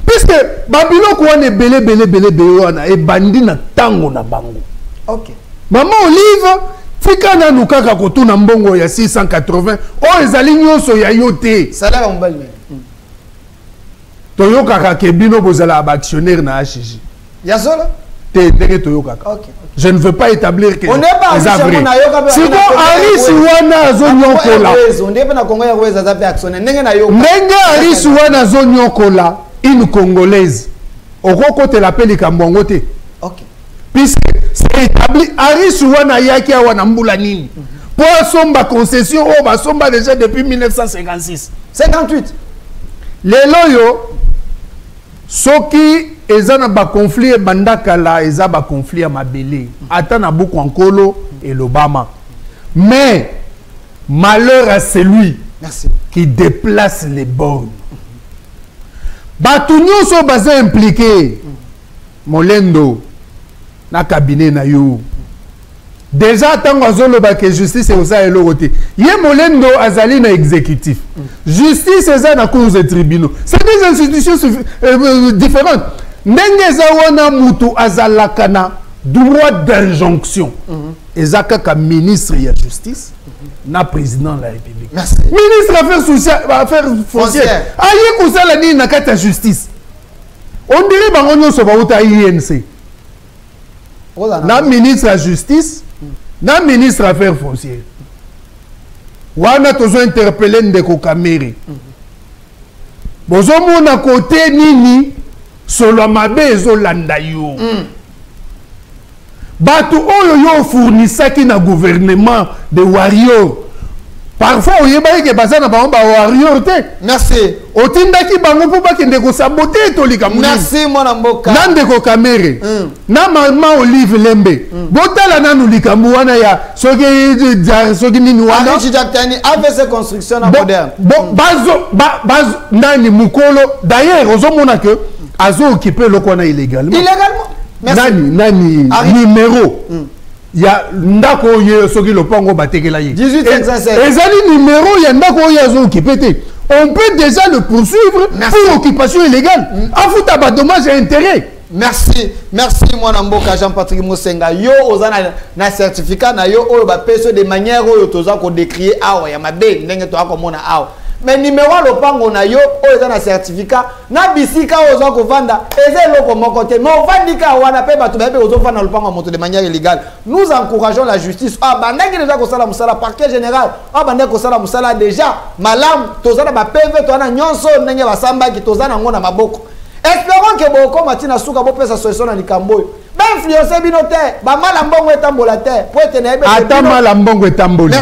puisque babiloko wana ebele wana ebandi na tango na bango. OK. Maman Olive tika nanu kaka kotuna mbongo ya 680 o ezali nyonso ya yote salaire mbali toyokaka ke bino bozala ba actionnaire na HJ. Yasola Te ndenge toyokaka. OK. Je ne veux pas établir que on n'est pas vrai. Si bon Aris wana zonyokola. On n'est pas na Congo ya Rweza za pe actionnaire ndenge na yo. Ndenge Aris wana zonyokola une congolaise. Okoko te l'appelle kambongo te. OK. Puisque c'est établi Aris wana yaki wana mbula nini. Pour somba concession o ba somba déjà depuis 1956. 58. Lelo yo soki ezana ba conflit bandakala eza ba conflit ya mabele ata na buku ankolo et l'Obama. Mais malheur à celui qui déplace les bornes. Batu nyonso baza impliqué molendo na cabinet na yo. Déjà tango azoloba que justice oza elokote. Ye molendo azali na exécutif. Justice eza na cours de tribunaux. C'est des institutions différentes. Ndenge za wana mutu azalaka na droit d'injonction. Ezaka ka ministre ya justice na président de la République. Merci. Ministre affaires foncières. Aye kusala ni na kata justice. On dirait bango nyonso ba uta INC. Na ministre la justice, na ministre affaires foncières. Wana tozo interpeller ndeko Kamere. Bozo mona côté nini solo mabe ezo landa yo. Batu oyo yo fournissaki na gouvernement de warrior. Parfois oyeba ke bazana ba warrior te. Merci. Otindaki bango po bakende ko saboter to likambo. Merci mwana mboka. Nandeko Kamere. Na Maman Olive Lembe. Botala nanu likambo wana ya soki nini wana. Arish Jartani AVC construction na moderne. Bazo nani mukolo d'ailleurs ozomona que azo occupé lokwana illégalement. Illégalement. Merci. Nani numéro. Ya ndako ye soki lopango batekela ye 1857 ezali numéro ya ndako ye azo occupé. On peut déjà le poursuivre. Merci. Pour occupation illégale. Afuta ba dommage et intérêt. merci moi Mboka Jean-Patrick Mosenga yo ozana na certificat na yo oyo ba peso de manière oyo toza ko décrier awa ya mabe ndenge to akomona awa mais numéro lopango na yo oyo eza na certificat na bisika ozo ko vanda eze loko moko te mais ovandika wana pe bato ba pe ozo vanda lopango moto de manière illégale. Nous encourageons la justice bandaki déjà ko sala musala parquet général bandaki ko sala musala déjà malam tozana ba PV to na nyonso ndenge basamba ki tozana ngona maboko. Espérons que beaucoup matina souka bo pesa solution na likambo. Ba influencer binote ba mala mbongo etambola te. Po tenebe. Ata mala mbongo etamboli.